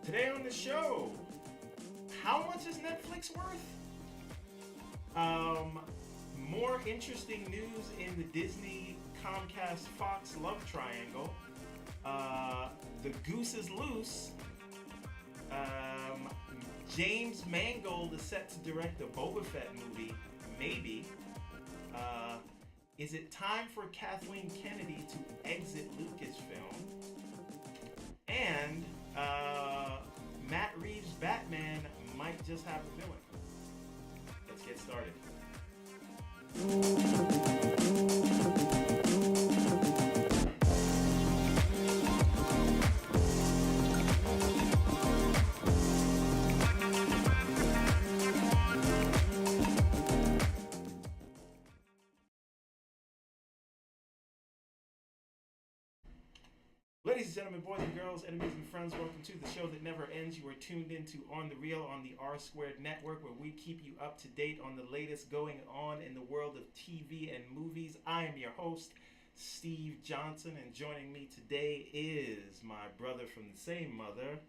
Today on the show, how much is Netflix worth? More interesting news in the Disney, Comcast, Fox love triangle. The goose is loose. James Mangold is set to direct a Boba Fett movie, maybe. Is it time for Kathleen Kennedy to exit Lucasfilm? And Matt Reeves' Batman might just have a villain. Let's get started. Ladies and gentlemen, boys and girls, enemies and friends, welcome to the show that never ends. You are tuned into On the Real on the R Squared Network, where we keep you up to date on the latest going on in the world of TV and movies. I am your host, Steve Johnson, and joining me today is my brother from the same mother,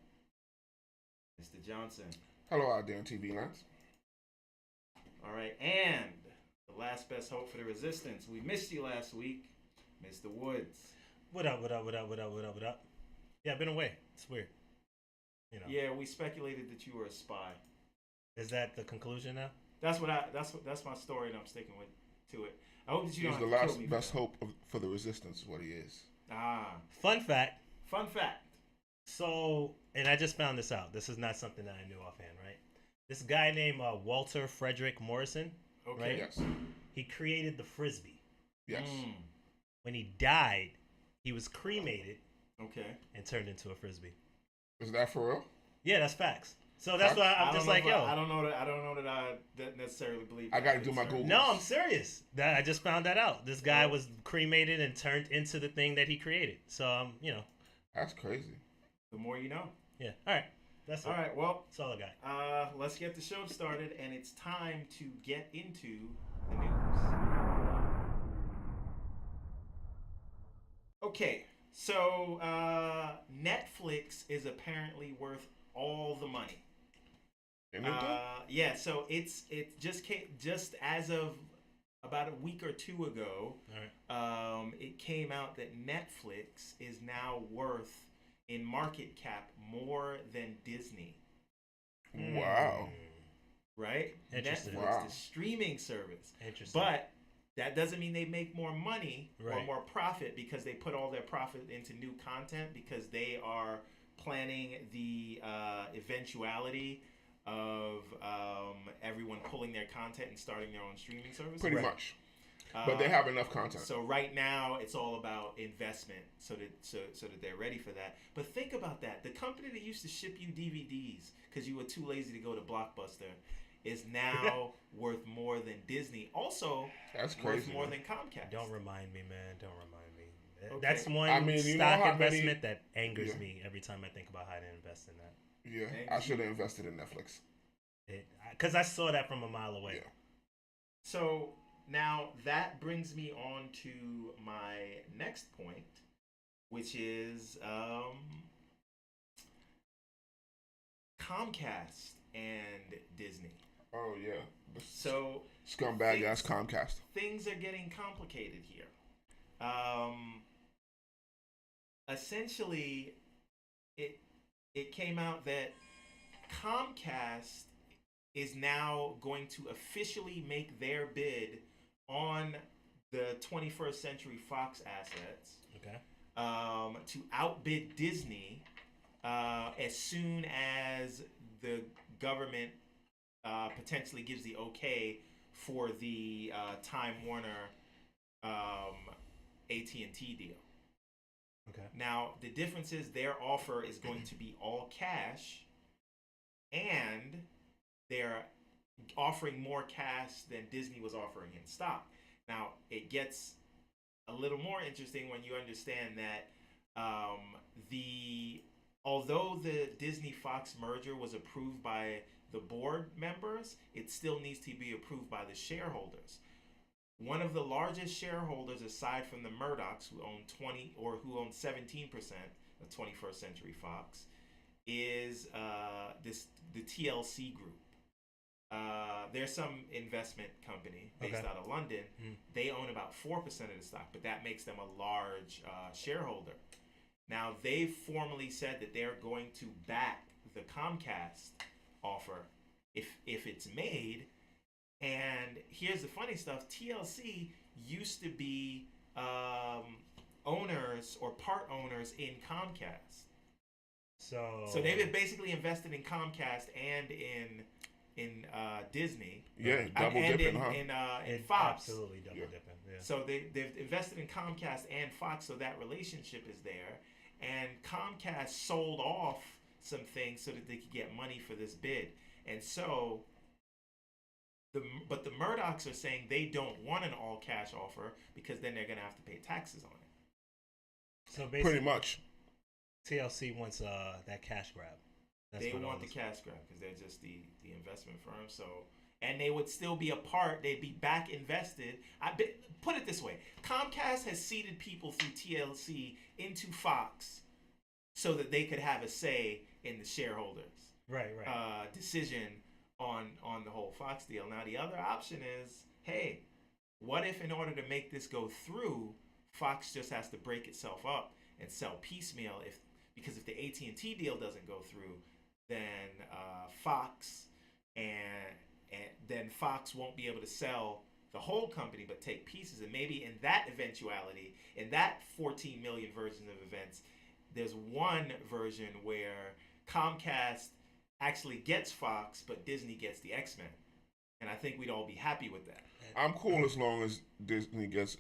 Mr. Johnson. Hello out there in TV lands. All right, and the last best hope for the resistance. We missed you last week, Mr. Woods. What up? Yeah, I've been away. It's weird. You know. Yeah, we speculated that you were a spy. Is that the conclusion now? That's my story, and I'm sticking to it. I hope that you He's don't the have to kill me last best hope for the resistance is what he is. Fun fact. So, and I just found this out. This is not something that I knew offhand, right? This guy named Walter Frederick Morrison, right? Yes. He created the Frisbee. Yes. When he died, he was cremated. Okay. And turned into a Frisbee. Is that for real? Yeah, that's facts. So that's why I'm just like, yo. I don't know that I necessarily believe. I got to do my Google. No, I'm serious. I just found that out. This guy was cremated and turned into the thing that he created. So, That's crazy. The more you know. Yeah. All right. That's it. All right. Well, that's all I got. Let's get the show started, and it's time to get into the news. Okay. So, Netflix is apparently worth all the money. Yeah, so it just as of about a week or two ago, it came out that Netflix is now worth in market cap more than Disney. Wow. Right? Interesting. Netflix, the streaming service. Interesting. But that doesn't mean they make more money or right. more profit because they put all their profit into new content because they are planning the eventuality of everyone pulling their content and starting their own streaming service. Pretty much. But they have enough content. So right now it's all about investment so that they're ready for that. But think about that. The company that used to ship you DVDs because you were too lazy to go to Blockbuster is now worth more than Disney. Also, that's crazy, worth more man. than Comcast. Don't remind me, man. Don't remind me. Okay. That's one stock investment that angers me every time I think about how to invest in that. Yeah, I should have invested in Netflix. Because I saw that from a mile away. Yeah. So now that brings me on to my next point, which is Comcast and Disney. Oh, yeah. So scumbag ass Comcast. Things are getting complicated here. Essentially, it came out that Comcast is now going to officially make their bid on the 21st Century Fox assets. Okay. To outbid Disney as soon as the government potentially gives the okay for the Time Warner AT&T deal. Okay. Now, the difference is their offer is going to be all cash, and they're offering more cash than Disney was offering in stock. Now, it gets a little more interesting when you understand that although the Disney-Fox merger was approved by the board members, it still needs to be approved by the shareholders. One of the largest shareholders, aside from the Murdochs, who own 17% of 21st Century Fox, is the TLC group. There's some investment company based out of London. They own about 4% of the stock, but that makes them a large shareholder. Now, they've formally said that they're going to back the Comcast offer if it's made. And here's the funny stuff. TLC used to be owners or part owners in Comcast. So they've basically invested in Comcast and in Disney. Yeah, double dipping, in Fox. Absolutely double dipping. Yeah. So they've invested in Comcast and Fox, so that relationship is there. And Comcast sold off some things so that they could get money for this bid. And so, but the Murdochs are saying they don't want an all-cash offer because then they're going to have to pay taxes on it. So basically, pretty much, TLC wants that cash grab. They want the cash grab because they're just the investment firm. So, and they would still be a part. They'd be back invested. Put it this way: Comcast has seeded people through TLC into Fox so that they could have a say in the shareholders' decision on the whole Fox deal. Now, the other option is, hey, what if in order to make this go through, Fox just has to break itself up and sell piecemeal? Because if the AT&T deal doesn't go through, then Fox and then Fox won't be able to sell the whole company but take pieces. And maybe in that eventuality, in that 14 million version of events, there's one version where Comcast actually gets Fox, but Disney gets the X-Men. And I think we'd all be happy with that. I'm cool as long as Disney gets,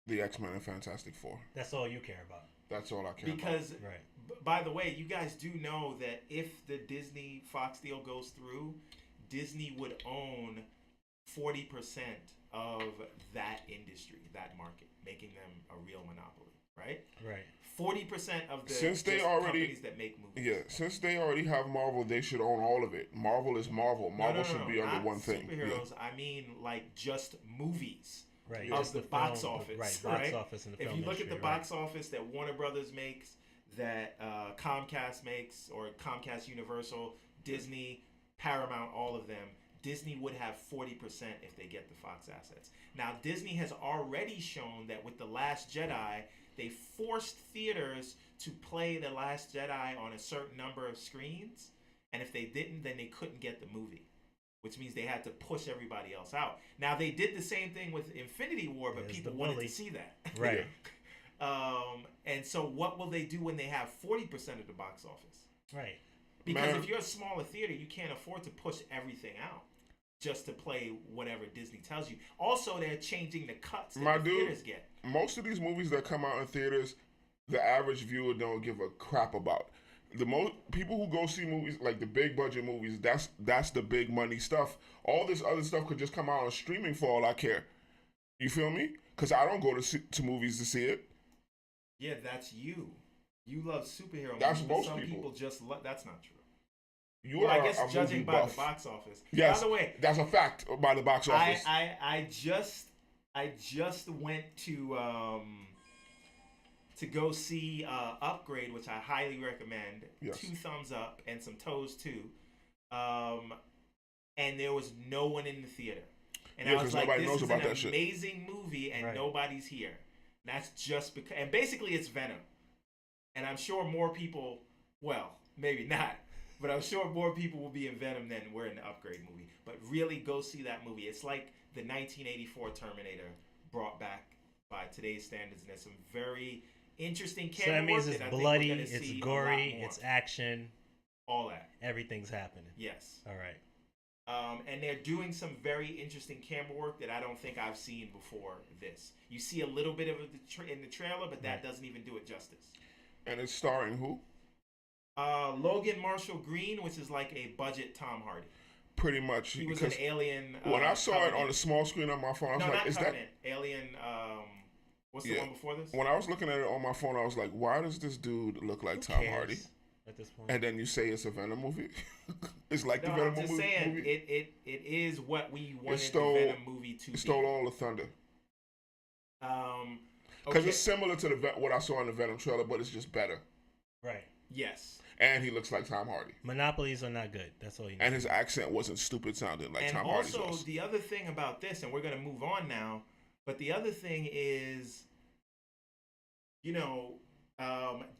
the X-Men and Fantastic Four. That's all you care about. That's all I care about. Because, by the way, you guys do know that if the Disney-Fox deal goes through, Disney would own 40% of that industry, that market, making them a real monopoly, right? Right. 40% of the companies that make movies. Yeah, since they already have Marvel, they should own all of it. Marvel is Marvel. Marvel should be under one thing. Superheroes, I mean like just movies. Right. Of the box office. Box office and the film If you look industry, at the box office that Warner Brothers makes, that Comcast makes, or Comcast Universal, Disney, Paramount, all of them, Disney would have 40% if they get the Fox assets. Now, Disney has already shown that with The Last Jedi, they forced theaters to play The Last Jedi on a certain number of screens, and if they didn't, then they couldn't get the movie, which means they had to push everybody else out. Now, they did the same thing with Infinity War, but people wanted to see that. Right. And so what will they do when they have 40% of the box office? Right. Because if you're a smaller theater, you can't afford to push everything out just to play whatever Disney tells you. Also, they're changing the cuts that the theaters get. Most of these movies that come out in theaters, the average viewer don't give a crap about. The most people who go see movies, like the big budget movies, that's the big money stuff. All this other stuff could just come out on streaming for all I care. You feel me? Because I don't go to movies to see it. Yeah, that's you. You love superhero movies. That's most some people. Just that's not true. You are I guess a judging movie by buff. the box office. Yes, by the way, that's a fact by the box office. I just went to go see Upgrade, which I highly recommend. Yes. 2 thumbs up and some toes too. And there was no one in the theater. And I was like, this is an amazing movie and nobody's here. And that's just because, and basically it's Venom. And I'm sure more people, well, maybe not, but I'm sure more people will be in Venom than were in the Upgrade movie. But really go see that movie. It's like the 1984 Terminator brought back by today's standards. And there's some very interesting camera. So that means it's bloody, it's gory, it's action. All that. Everything's happening. Yes. All right. And they're doing some very interesting camera work that I don't think I've seen before this. You see a little bit of it in the trailer, but that doesn't even do it justice. And it's starring who? Logan Marshall Green, which is like a budget Tom Hardy. Pretty much. He was an alien. When I saw it on the small screen on my phone, I was like, is that Alien? What's the one before this? When I was looking at it on my phone, I was like, why does this dude look like Tom Hardy? At this point. And then you say it's a Venom movie. It's like the I'm Venom just movie. saying, it is what we wanted the Venom movie to be. It stole all the thunder. Because it's similar to what I saw in the Venom trailer, but it's just better. Right. Yes. And he looks like Tom Hardy. Monopolies are not good. That's all you need. And his accent wasn't stupid sounding like and Tom Hardy's was. And also, the other thing about this, and we're going to move on now, but the other thing is, you know,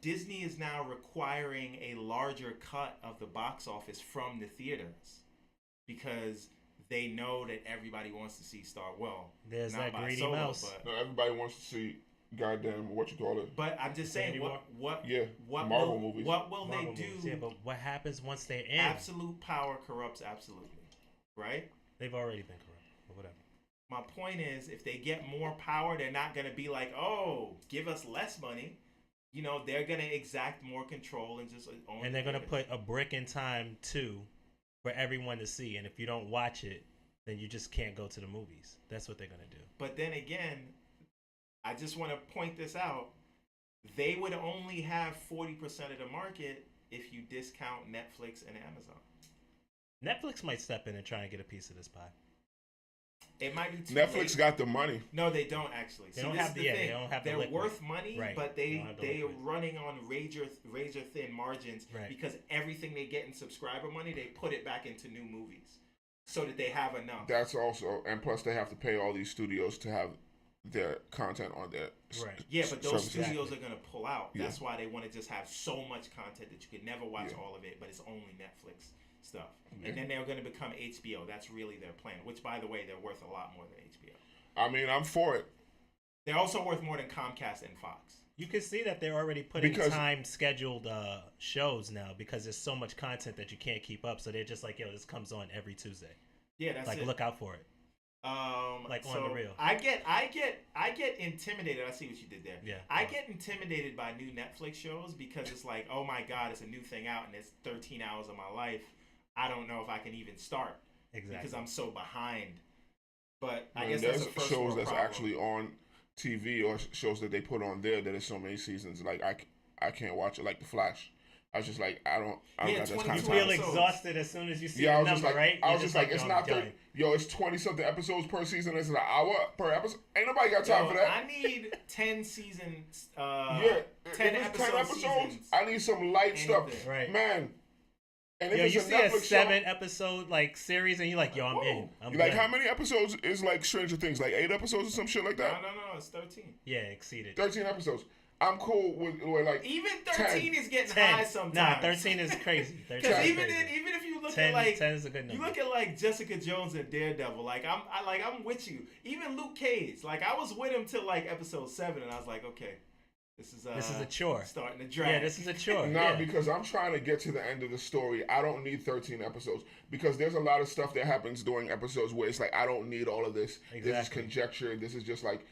Disney is now requiring a larger cut of the box office from the theaters because they know that everybody wants to see Star Wars. There's that greedy mouse. But, no, everybody wants to see goddamn what you call it. But I'm just saying, what Marvel movies. What will Marvel they do? Movies, yeah, but what happens once they're in? Absolute power corrupts absolutely, right? They've already been corrupt, but whatever. My point is, if they get more power, they're not going to be like, oh, give us less money. You know, they're going to exact more control and just own. And they're going to put a brick in time, too, for everyone to see. And if you don't watch it, then you just can't go to the movies. That's what they're going to do. But then again, I just want to point this out. They would only have 40% of the market if you discount Netflix and Amazon. Netflix might step in and try and get a piece of this pie. It might be too Netflix late. got the money. No, they don't actually. They don't have the thing. They don't have the They're liquid. worth money, Right. but they are liquid. running on razor thin margins because everything they get in subscriber money, they put it back into new movies so that they have enough. That's also, and plus they have to pay all these studios to have their content on their Yeah, but those services. studios are going to pull out. Yeah. That's why they want to just have so much content that you could never watch all of it, but it's only Netflix stuff. And then they're going to become HBO. That's really their plan, which, by the way, they're worth a lot more than HBO. I mean, I'm for it. They're also worth more than Comcast and Fox. You can see that they're already putting time-scheduled shows now because there's so much content that you can't keep up. So they're just like, yo, this comes on every Tuesday. Yeah, that's like, it. look out for it. Like on the real. I get intimidated. I see what you did there. Yeah. I get intimidated by new Netflix shows because it's like, oh my God, it's a new thing out and it's 13 hours of my life. I don't know if I can even start. Exactly. Because I'm so behind. But I mean, guess that's a first shows world that's problem. actually on TV or shows that they put on there that is so many seasons. Like I can't watch it. Like The Flash. I was just like, I don't got this kind of You feel time. exhausted as soon as you see I the was number, just like, right? I was just like, it's not that. Yo, it's 20-something episodes per season. It's an hour per episode. Ain't nobody got time for that. I need 10 seasons. 10 episodes. Seasons. I need some light stuff, right? Man. And if yo, it's you a see Netflix a 7-episode like series, and you're like, yo, I'm in. I'm like, done. how many episodes is like Stranger Things? Like 8 episodes or some shit like that? No, it's 13. Yeah, exceeded. 13 episodes. I'm cool with like even 13 is getting 10. high sometimes. Nah, 13 is crazy. Because even if you look 10, at like 10 is a good number. You look at like Jessica Jones and Daredevil. Like I'm with you. Even Luke Cage. Like I was with him till like episode 7, and I was like, okay, this is a chore. Starting to drag. Yeah, this is a chore. Because I'm trying to get to the end of the story. I don't need 13 episodes because there's a lot of stuff that happens during episodes where it's like I don't need all of this. Exactly. This is conjecture. This is just like.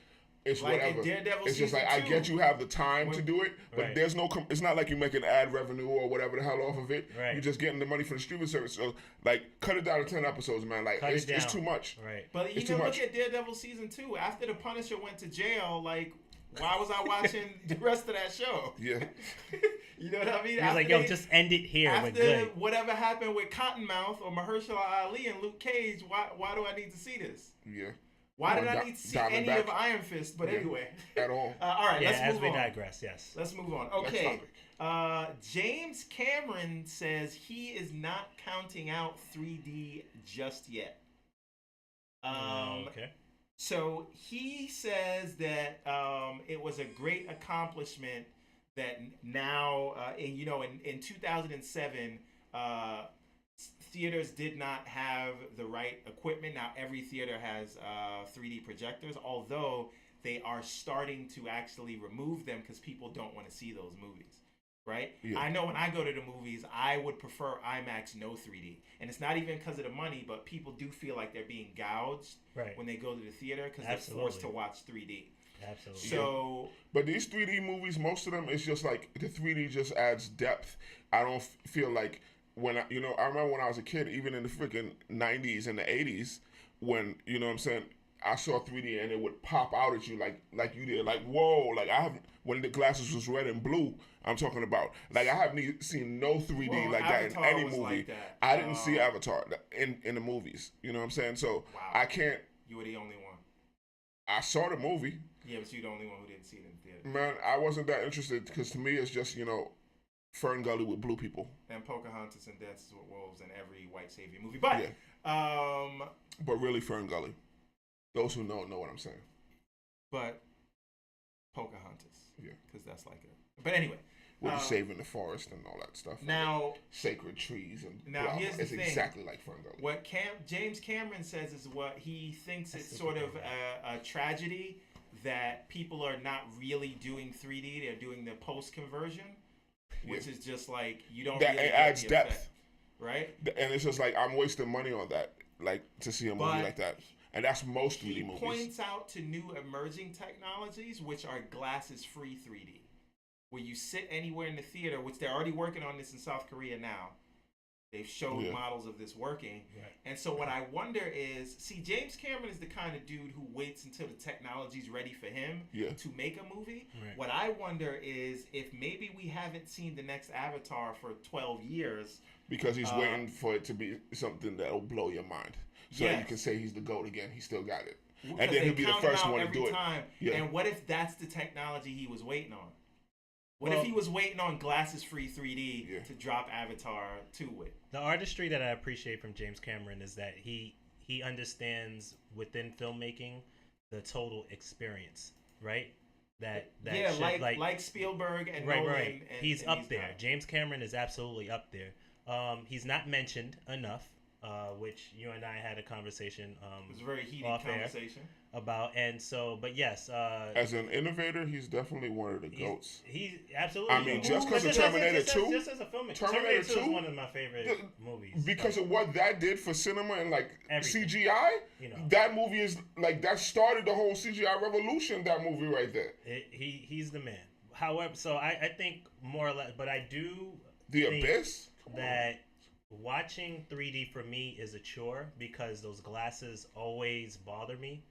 It's like whatever. It's just like I get you have the time to do it, but there's no. It's not like you make an ad revenue or whatever the hell off of it. Right. You're just getting the money from the streaming service. So like, cut it down to 10 episodes, man. Like it's too much. Right. But even look at Daredevil season 2. After the Punisher went to jail, like why was I watching the rest of that show? Yeah. You know what I mean? He's like, yo, just end it here. After whatever happened with Cottonmouth or Mahershala Ali and Luke Cage, why do I need to see this? Yeah. Why did I need to see any of Iron Fist? But anyway. At all. All right, let's move on. As we digress, yes. Let's move on. Okay. James Cameron says he is not counting out 3D just yet. Okay. So he says that it was a great accomplishment that now, in 2007, theaters did not have the right equipment. Now every theater has 3D projectors, although they are starting to actually remove them because people don't want to see those movies, right? Yeah. I know when I go to the movies, I would prefer IMAX, no 3D. And it's not even because of the money, but people do feel like they're being gouged when they go to the theater because they're forced to watch 3D. Absolutely. So, but these 3D movies, most of them, it's just like the 3D just adds depth. I don't feel like I remember when I was a kid, even in the freaking 90s and the 80s, when, you know what I'm saying, I saw 3D and it would pop out at you like you did. Like, whoa, like when the glasses was red and blue, I'm talking about. Like, I haven't seen no 3D like that in any movie. Like I didn't see Avatar in the movies. You know what I'm saying? So, I can't. You were the only one. I saw the movie. Yeah, but you're the only one who didn't see it in the theater. Man, I wasn't that interested because to me it's just, Fern Gully with blue people. And Pocahontas and Dances with Wolves in every white savior movie. But, but really Fern Gully. Those who know what I'm saying. But Pocahontas. Yeah. Because that's like a... But anyway. With the saving the forest and all that stuff. Now... Sacred trees and now here's the thing. It's exactly like Fern Gully. What James Cameron says is what he thinks it's sort of a tragedy that people are not really doing 3D. They're doing the post-conversion. Which is just like you don't. That really it adds get the depth, effect, right? And it's just like I'm wasting money on that, like to see a movie like that. And that's most 3D movies. He points out to new emerging technologies, which are glasses-free 3D, where you sit anywhere in the theater. Which they're already working on this in South Korea now. They've showed models of this working. Right. And so what I wonder is, see, James Cameron is the kind of dude who waits until the technology's ready for him to make a movie. Right. What I wonder is if maybe we haven't seen the next Avatar for 12 years. Because he's waiting for it to be something that'll blow your mind. So you can say he's the GOAT again. He still got it. And then he'll be the first one to do it. Yeah. And what if that's the technology he was waiting on? What if he was waiting on glasses-free 3D to drop Avatar 2 with? The artistry that I appreciate from James Cameron is that he understands within filmmaking the total experience, right? Like Spielberg and Nolan. Right. He's up there. James Cameron is absolutely up there. He's not mentioned enough, which you and I had a conversation. It was a very heated conversation about, and so, but yes, as an innovator, he's definitely one of the GOATs. He's absolutely. I mean, just because of Terminator 2, just as a filmmaker, Terminator 2 is one of my favorite movies because of what that did for cinema and like everything. CGI. That movie is like that started the whole CGI revolution. That movie right there. He's the man. However, so I think more or less, but I do think Abyss that watching 3D for me is a chore because those glasses always bother me.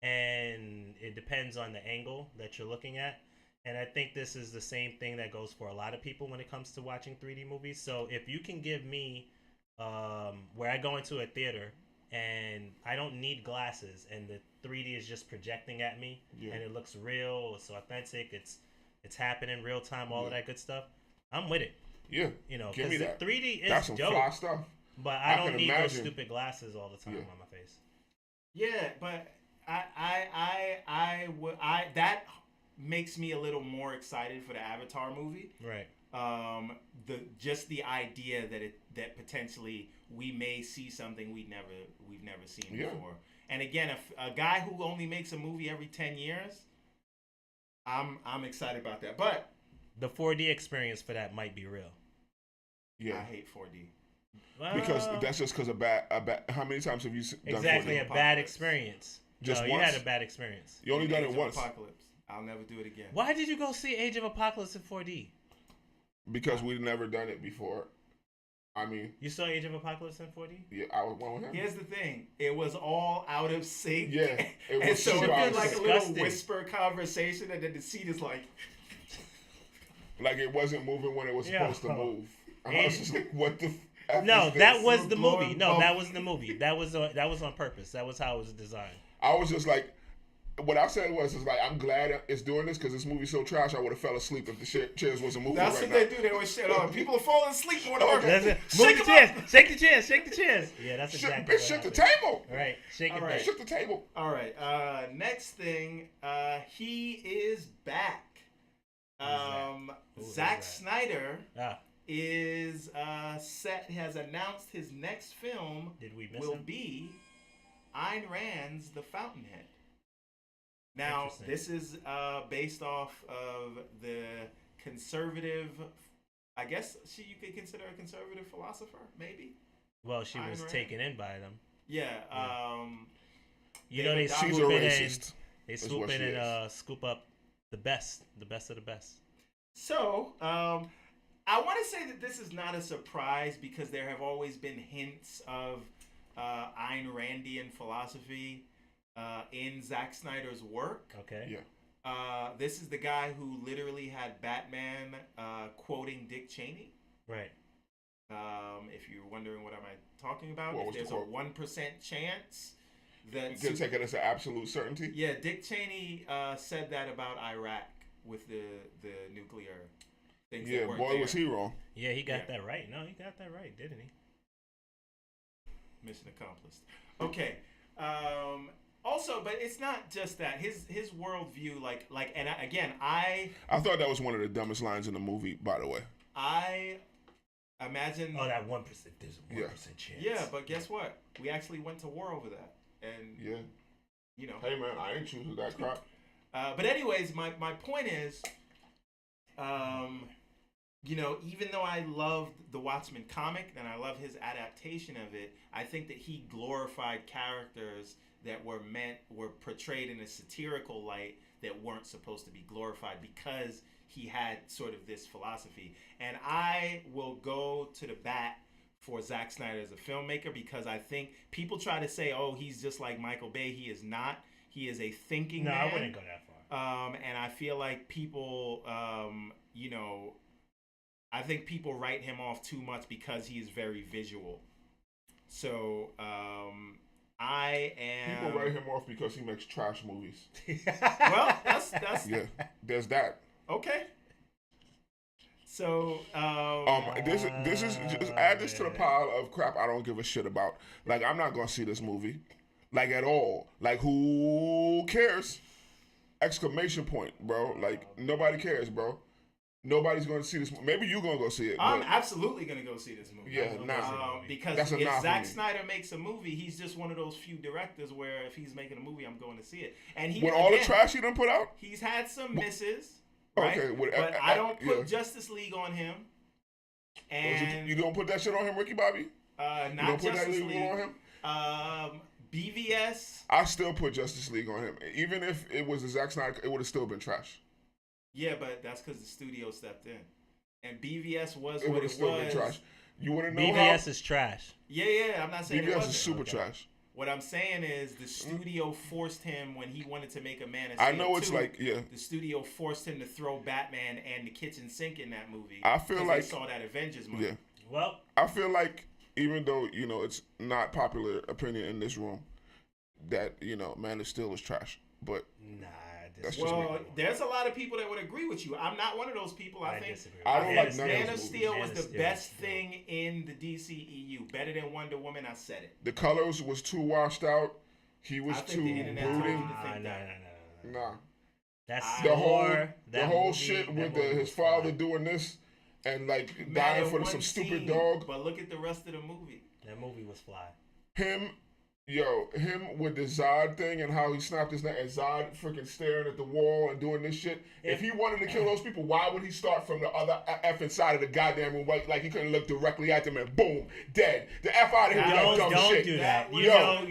And it depends on the angle that you're looking at. And I think this is the same thing that goes for a lot of people when it comes to watching 3D movies. So if you can give me where I go into a theater and I don't need glasses and the 3D is just projecting at me and it looks real, it's authentic, it's happening real time, all of that good stuff, I'm with it. Yeah. Give me that. 3D is That's some dope, fly stuff. But I don't need those stupid glasses all the time on my face. Yeah, but I that makes me a little more excited for the Avatar movie. Right. The idea that potentially we may see something we've never seen before. And again, a guy who only makes a movie every 10 years, I'm excited about that. But the 4D experience for that might be real. Yeah. I hate 4D. Because that's just because of bad. How many times have you done 4D? Exactly, a bad experience. Just once? You had a bad experience. You only done it once. Apocalypse. I'll never do it again. Why did you go see Age of Apocalypse in 4D? Because we'd never done it before. I mean, you saw Age of Apocalypse in 4D? Yeah, I was one with him. Here's the thing: it was all out of sync. Yeah, it was and so it was like disgusting. a little whisper conversation, and then the seat is like it wasn't moving when it was supposed to move. I was just like, what the. No, that was the movie. No, that was the movie. That was on purpose. That was how it was designed. I was just like, what I said was like, I'm glad it's doing this because this movie's so trash. I would have fell asleep if the chairs wasn't moving. That's right what now. they do. They always shit on. People are falling asleep or whatever. Move the chairs. Shake the chairs. Shake the chairs. Yeah, that's exactly. Shake the table. Right. Shake it. Right. Shake the table. All right. Next thing. He is back. Zack Snyder. Is has announced his next film will be Ayn Rand's The Fountainhead. Now, this is based off of the conservative, I guess you could consider a conservative philosopher, maybe? Well, she was taken in by them. Yeah. They swoop in and they swoop in and scoop up the best of the best. So, I want to say that this is not a surprise because there have always been hints of Ayn Randian philosophy in Zack Snyder's work. Okay. Yeah. This is the guy who literally had Batman quoting Dick Cheney. Right. If you're wondering what am I talking about, if there's a 1% chance that... You can take it as an absolute certainty? Yeah, Dick Cheney said that about Iraq with the nuclear things Yeah, that weren't boy, there. was he wrong. Yeah, he got that right. No, he got that right, didn't he? Mission accomplished. Okay. Also, but it's not just that. His worldview, and I thought that was one of the dumbest lines in the movie, by the way. I imagine. Oh, that 1%. There's a 1% chance. Yeah, but guess what? We actually went to war over that, and yeah, you know. Hey man, I ain't choosing that crap. But anyways, my point is, even though I loved the Watchmen comic and I love his adaptation of it, I think that he glorified characters that were portrayed in a satirical light that weren't supposed to be glorified because he had sort of this philosophy. And I will go to the bat for Zack Snyder as a filmmaker because I think people try to say, oh, he's just like Michael Bay. He is not. He is a thinking man. No, I wouldn't go that far. And I feel like people, I think people write him off too much because he is very visual. So, I am... People write him off because he makes trash movies. Well, that's... Yeah, there's that. Okay. So, this is just add this to the pile of crap I don't give a shit about. Like, I'm not gonna see this movie, like at all. Like, who cares? Exclamation point, bro. Like, nobody cares, bro. Nobody's gonna see this. Maybe you're gonna go see it. I'm absolutely gonna go see this movie. Yeah, nah. Because that's if Zack Snyder makes a movie, he's just one of those few directors where if he's making a movie, I'm going to see it. And he, all the trash he done put out, he's had some misses. Right? Okay, but I don't put Justice League on him. And you don't put that shit on him, Ricky Bobby? Not you don't put Justice that League on him? BVS. I still put Justice League on him. Even if it was a Zack Snyder, it would have still been trash. Yeah, but that's because the studio stepped in. And BVS was it what it still was. Been trash. You want to know BVS is trash. Yeah, I'm not saying BVS it wasn't. is super trash. What I'm saying is the studio forced him when he wanted to make a Man of Steel. I know it's 2, like, yeah. The studio forced him to throw Batman and the kitchen sink in that movie. I feel like they saw that Avengers movie. Yeah. Well, I feel like even though, it's not popular opinion in this room that, Man of Steel is trash. But nah, that's just me. There's a lot of people that would agree with you. I'm not one of those people. I think disagree. I don't like none Man of of those Steel movies. was the best thing in the DCEU. Better than Wonder Woman. I said it. The colors was too washed out. He was too brooding. Nah. That's the whole shit with his father doing this and like dying for some stupid dog. But look at the rest of the movie. That movie was fly. Him with the Zod thing and how he snapped his neck and Zod freaking staring at the wall and doing this shit. If he wanted to kill those people, why would he start from the other effing side of the goddamn room? Like he couldn't look directly at them and boom, dead. The F out of here with that dumb shit. Don't do that.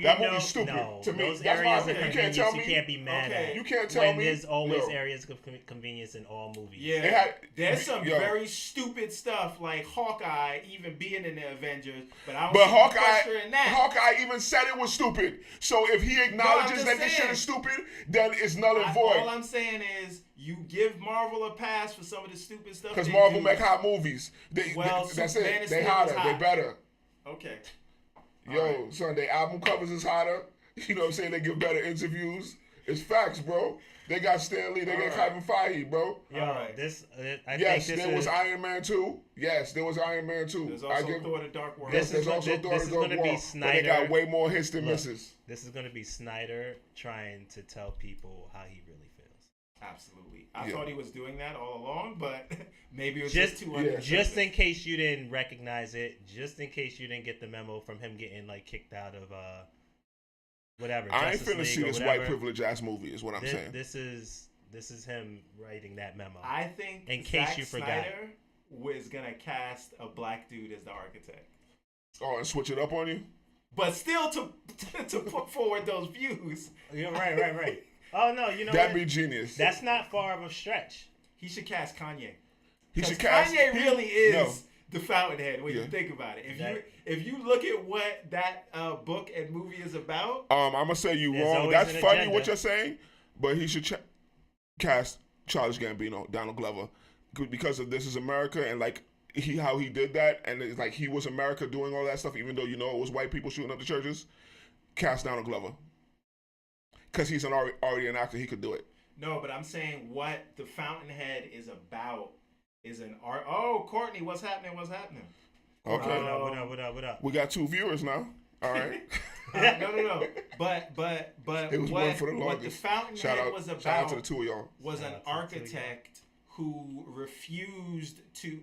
That movie's stupid to me. Those That's areas why of you can't convenience tell me. You can't be mad at. You can't tell me. There's always areas of convenience in all movies. Yeah, there's some very stupid stuff like Hawkeye even being in the Avengers, but I don't see pressure in that. Hawkeye even said it was stupid. So if he acknowledges that this shit is stupid, then it's null and void. All I'm saying is you give Marvel a pass for some of the stupid stuff. Because Marvel make hot movies. That's it. They hotter. They better. Okay. Yo, son, their album covers is hotter. You know what I'm saying? They give better interviews. It's facts, bro. They got Stan Lee. They got Kevin Feige, bro. Yes, there was Iron Man 2. Yes, there was Iron Man 2. There's also Thor: The Dark World. This is going to be Snyder. But they got way more hits than misses. This is going to be Snyder trying to tell people how he really feels. Absolutely. I thought he was doing that all along, but maybe it was just too Just in case you didn't recognize it, just in case you didn't get the memo from him getting like kicked out of whatever. I ain't finna see this white privilege ass movie is what I'm saying. This is him writing that memo. I think in case you forgot, Snyder was gonna cast a black dude as the architect. Oh, and switch it up on you? But still to put forward those views. You're right. Oh no, you know that'd be genius. That's not far of a stretch. He should cast Kanye. Kanye really is the Fountainhead when you think about it. If you look at what that book and movie is about, I'm gonna say you wrong. That's funny what you're saying, but he should cast Childish Gambino, Donald Glover, because of This Is America and like how he did that, and it's like he was America doing all that stuff, even though it was white people shooting up the churches. Cast Donald Glover, because he's already an actor, he could do it. No, but I'm saying what the Fountainhead is about is an art. Oh, Courtney, what's happening? What's happening? Okay. What up? We got 2 viewers now. All right. No. But It was one for the what the longest. Fountainhead was about Shout out to the 2 of y'all. was Shout an out to the two of y'all. architect who refused to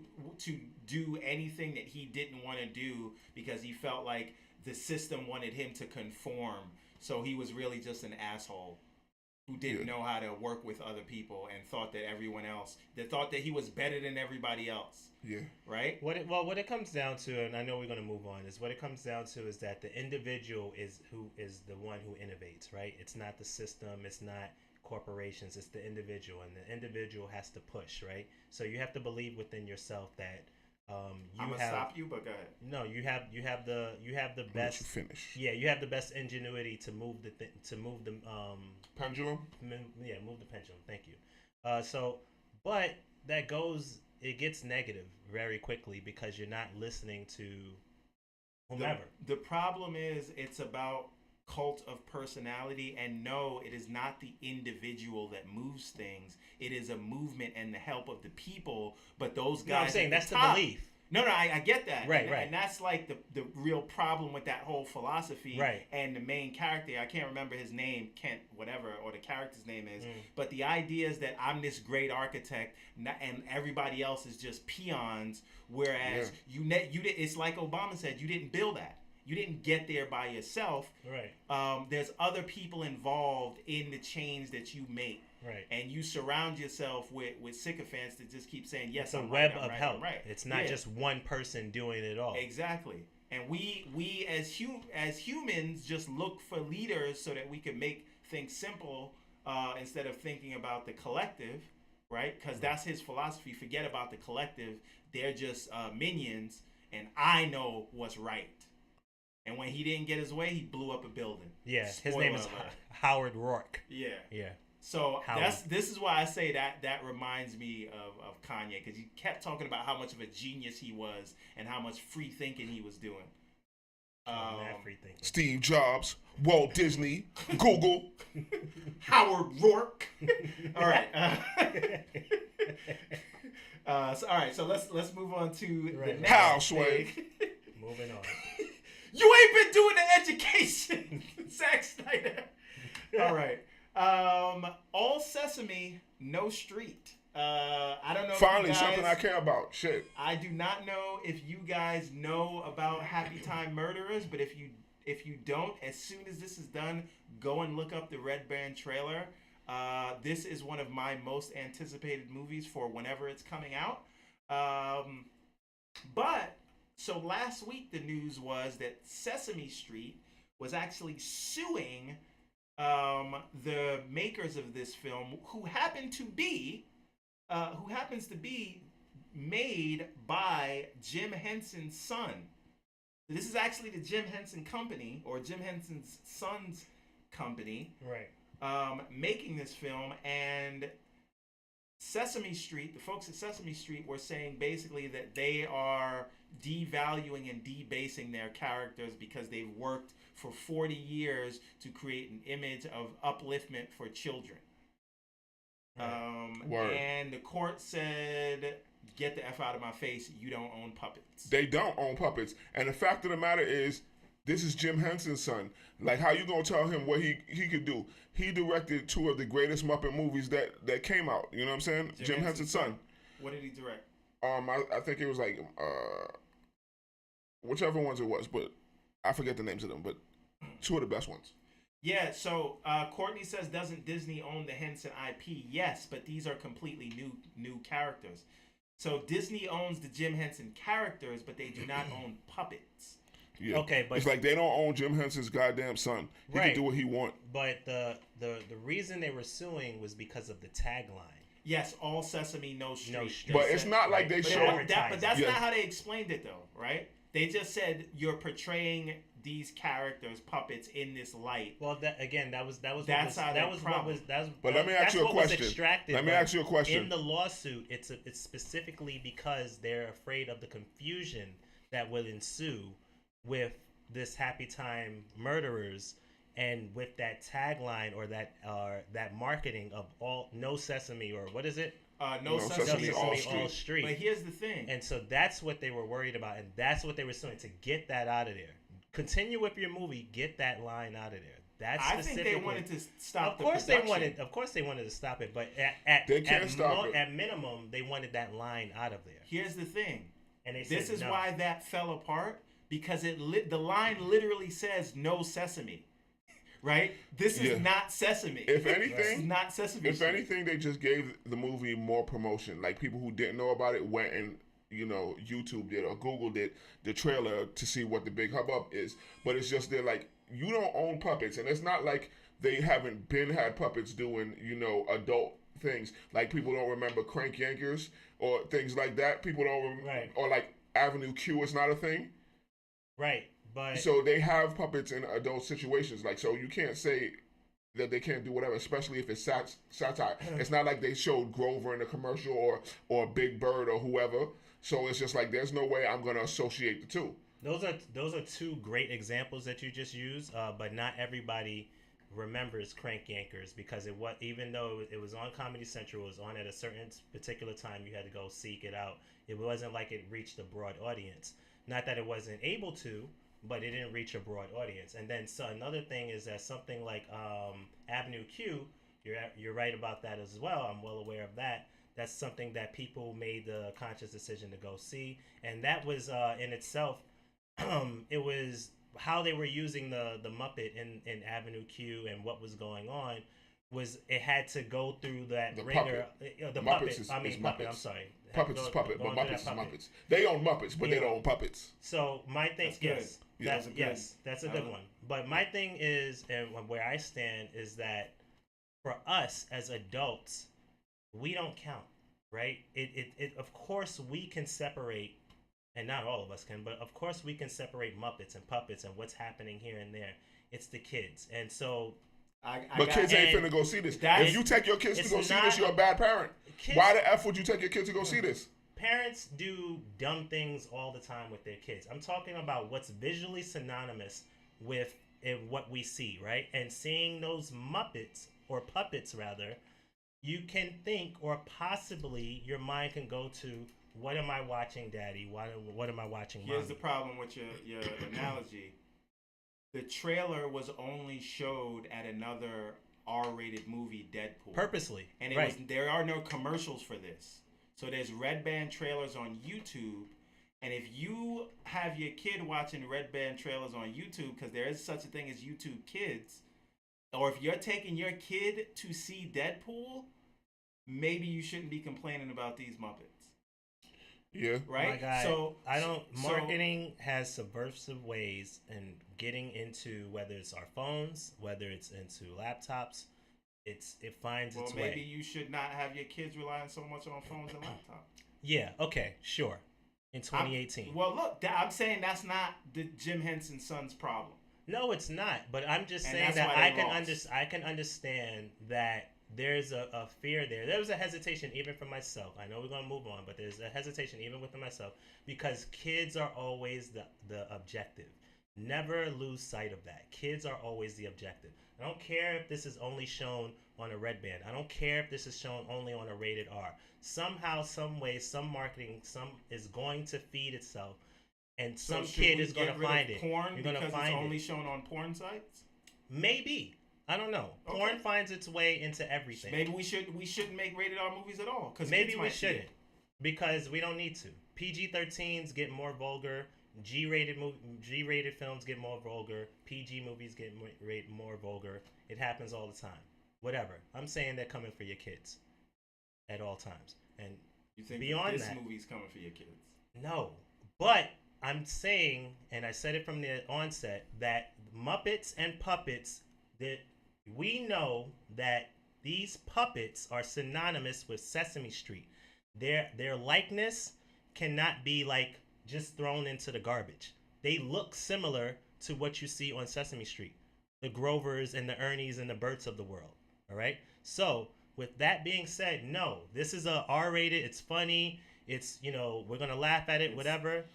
do anything that he didn't want to do because he felt like the system wanted him to conform. So he was really just an asshole who didn't know how to work with other people and thought that thought that he was better than everybody else. Yeah. Right? What it comes down to, and I know we're going to move on, is what it comes down to is that the individual is the one who innovates, right? It's not the system, it's not corporations, it's the individual, and the individual has to push, right? So you have to believe within yourself that I'm gonna stop you, but go ahead. No, you have the best. Let you finish. Yeah, you have the best ingenuity to move the Pendulum. move the pendulum. Thank you. But it gets negative very quickly because you're not listening to whomever. The problem is it's about cult of personality, and no, it is not the individual that moves things. It is a movement and the help of the people. But those guys, No, I'm saying that's the belief. No, I get that. Right. And that's like the real problem with that whole philosophy. Right. And the main character, I can't remember his name, Kent, whatever, or the character's name is. But the idea is that I'm this great architect, and everybody else is just peons. Whereas you it's like Obama said, you didn't build that. You didn't get there by yourself. Right. There's other people involved in the change that you make. Right. And you surround yourself with sycophants that just keep saying, yes, It's a I'm web right, of right, help. right. It's not just one person doing it all. Exactly. And we as humans just look for leaders so that we can make things simple instead of thinking about the collective, right? Because that's his philosophy. Forget about the collective. They're just minions, and I know what's right. And when he didn't get his way, he blew up a building. Yeah, his Spoiler name is alert. Howard Rourke. Yeah. So this is why I say that reminds me of Kanye, because he kept talking about how much of a genius he was and how much free thinking he was doing. Free thinking. Steve Jobs, Walt Disney, Google, Howard Rourke. All right. So let's move on to the next Houseway. thing. Moving on. You ain't been doing the education, Zack Snyder. All right. All Sesame, no street. I don't know. Finally, something I care about. Shit. I do not know if you guys know about Happy Time Murderers, but if you don't, as soon as this is done, go and look up the Red Band trailer. This is one of my most anticipated movies for whenever it's coming out. So last week the news was that Sesame Street was actually suing the makers of this film, who happens to be made by Jim Henson's son. This is actually the Jim Henson Company, or Jim Henson's son's company, right? Making this film. And Sesame Street, the folks at Sesame Street were saying basically that they are devaluing and debasing their characters because they've worked for 40 years to create an image of upliftment for children. And the court said, get the F out of my face, you don't own puppets. They don't own puppets. And the fact of the matter is, this is Jim Henson's son. Like, how you gonna tell him what he could do? He directed 2 of the greatest Muppet movies that came out. You know what I'm saying? Jim Henson's son. What did he direct? I think it was like whichever ones it was, but I forget the names of them. But 2 of the best ones. Yeah. So Courtney says, doesn't Disney own the Henson IP? Yes, but these are completely new characters. So Disney owns the Jim Henson characters, but they do not own puppets. Yeah. Okay, but it's like they don't own Jim Henson's goddamn son. He can do what he want. But the reason they were suing was because of the tagline. Yes, all Sesame, no street. No street. But it's not like they show. But that's not how they explained it, though, right? They just said you're portraying these characters, puppets, in this light. Well, that was But let me ask you a question. Let me ask you a question. In the lawsuit, it's specifically because they're afraid of the confusion that will ensue with this Happy Time Murderers, and with that tagline or that marketing of all no Sesame, or what is it? No Sesame Sesame All All Street. Street. But here's the thing. And so that's what they were worried about, and that's what they were suing, to get that out of there. Continue with your movie, get that line out of there. That's I think they wanted to stop Of course they production. wanted to stop it, but at minimum they wanted that line out of there. Here's the thing. And they this said is no. why that fell apart, because the line literally says no Sesame. Right? This is not Sesame. If anything, this is not Sesame if Street. anything, they just gave the movie more promotion. Like, people who didn't know about it went and, YouTube did or Google did the trailer to see what the big hubbub is. But it's just they're like, you don't own puppets, and it's not like they haven't had puppets doing, adult things. Like, people don't remember Crank Yankers or things like that. People don't Right. Or like Avenue Q is not a thing. Right. But So they have puppets in adult situations. Like, so you can't say that they can't do whatever, especially if it's satire. It's not like they showed Grover in a commercial or Big Bird or whoever. So it's just like, there's no way I'm going to associate the two. those are two great examples that you just used, but not everybody remembers Crank Yankers, because even though it was on Comedy Central, it was on at a certain particular time. You had to go seek it out. It wasn't like it reached a broad audience. Not that it wasn't able to, but it didn't reach a broad audience. And then so another thing is that something like Avenue Q, you're right about that as well. I'm well aware of that. That's something that people made the conscious decision to go see, and that was in itself, it was how they were using the Muppet in Avenue Q and what was going on. Was it had to go through that The ringer? puppet. The Muppets puppet. is I'm Muppets. sorry. Puppets is puppet, but Going through Muppets that is puppet. Muppets. They own Muppets, but they Yeah. don't own puppets. So my thing, That's good. yes, Yeah, that's a good- yes, that's a good one. But my thing is, and where I stand is that for us as adults, we don't count, right? It of course we can separate, and not all of us can, but of course we can separate Muppets and puppets and what's happening here and there. It's the kids, and so. But kids ain't and finna go see this. that's- If you take your kids to it's go see not- this, you're a bad parent. Kids- Why the F would you take your kids to go see this? Parents do dumb things all the time with their kids. I'm talking about what's visually synonymous with what we see, right? And seeing those Muppets, or puppets rather, you can think, or possibly your mind can go to, what am I watching, Daddy? What am I watching, Mommy? Here's the problem with your analogy. The trailer was only showed at another R-rated movie, Deadpool. Purposely. And right. there are no commercials for this. So there's red band trailers on YouTube. And if you have your kid watching red band trailers on YouTube, because there is such a thing as YouTube Kids, or if you're taking your kid to see Deadpool, maybe you shouldn't be complaining about these Muppets. Yeah. Right? My God, So marketing has subversive ways in getting into, whether it's our phones, whether it's into laptops, it finds its way. Maybe you should not have your kids relying so much on phones and laptops. Yeah, okay, sure. In 2018. Look, I'm saying that's not the Jim Henson's son's problem. No, it's not. But I'm just And saying that's that why they I can understand that there's a fear there. There was a hesitation even for myself. I know we're going to move on, but there's a hesitation even within myself, because kids are always the objective. Never lose sight of that. Kids are always the objective. I don't care if this is only shown on a red band. I don't care if this is shown only on a rated R. Somehow, some way, some marketing, is going to feed itself, and some kid is going to find it. Porn, you're going to because find it's only it. shown on porn sites. Maybe. I don't know. Okay. Porn finds its way into everything. Maybe we shouldn't make rated R movies at all, because Maybe we shouldn't, because we don't need to. PG-13s get more vulgar. G-rated films get more vulgar. PG movies get more vulgar. It happens all the time. Whatever. I'm saying they're coming for your kids at all times. And you think beyond this that, movie's coming for your kids? No, but I'm saying, and I said it from the onset, that Muppets and puppets, that we know that these puppets are synonymous with Sesame Street. Their likeness cannot be like just thrown into the garbage. They look similar to what you see on Sesame Street, the Grovers and the Ernies and the Berts of the world. All right. So with that being said, no, this is a R-rated. It's funny. It's, we're gonna laugh at it, it's whatever.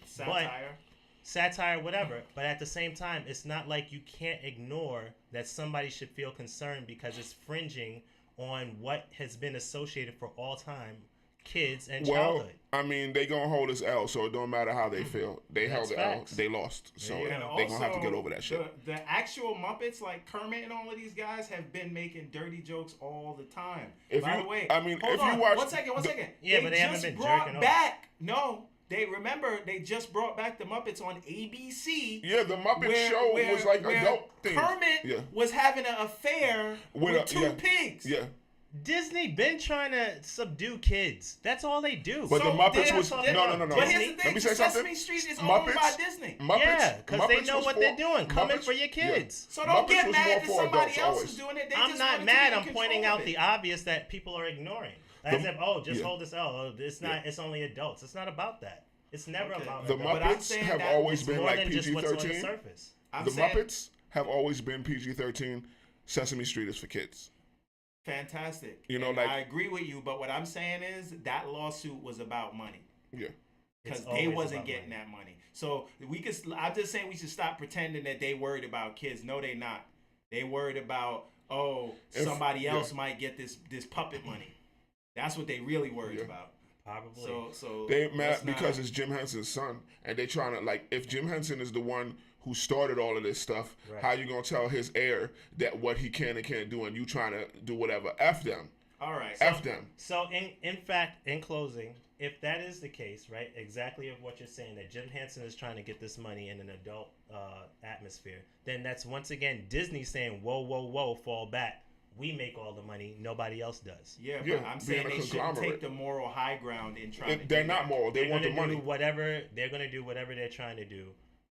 Satire, whatever. But at the same time, it's not like you can't ignore that somebody should feel concerned because it's fringing on what has been associated for all time kids and Well, childhood. I mean, they gonna hold us L, so it don't matter how they feel. They held the L. facts. They lost, so Yeah. they gonna have to get over that shit. The actual Muppets, like Kermit and all of these guys, have been making dirty jokes all the time. By the way, I mean, hold if on, you watch, one second. Yeah, but they haven't just been brought jerking off. back. No, they just brought back the Muppets on ABC. yeah, the Muppet Show was like adult themed. Kermit was having an affair with two pigs. Yeah. Disney been trying to subdue kids. That's all they do. But the Muppets was no. But here's the thing: Let me say Sesame something. Street is owned by Disney. Yeah, because they know what they're doing. Coming for your kids. So don't get mad that somebody else always. is doing it. They I'm just not wanted mad. to be in I'm pointing control out of the it. obvious that people are ignoring. As if, just hold this. Oh, it's not. It's only adults. It's not about that. It's never about the adults. Muppets have always been like PG-13. PG-13. The Muppets have always been PG-13. Sesame Street is for kids. Fantastic. You know, and like I agree with you, but what I'm saying is that lawsuit was about money. Yeah. Because they wasn't getting that money. So I'm just saying we should stop pretending that they worried about kids. No, they not. They worried about somebody else might get this puppet money. That's what they really worried about. Probably. So they mad because it's Jim Henson's son, and they trying to like if Jim Henson is the one who started all of this stuff, how you gonna tell his heir that what he can and can't do, and you trying to do whatever? F them. All right. F them. So in fact, in closing, if that is the case, right, exactly of what you're saying, that Jim Henson is trying to get this money in an adult atmosphere, then that's once again Disney saying, whoa, whoa, whoa, fall back. We make all the money. Nobody else does. Yeah, but I'm saying they shouldn't take the moral high ground in trying to They're not moral. They want the money. They're going to do whatever they're trying to do.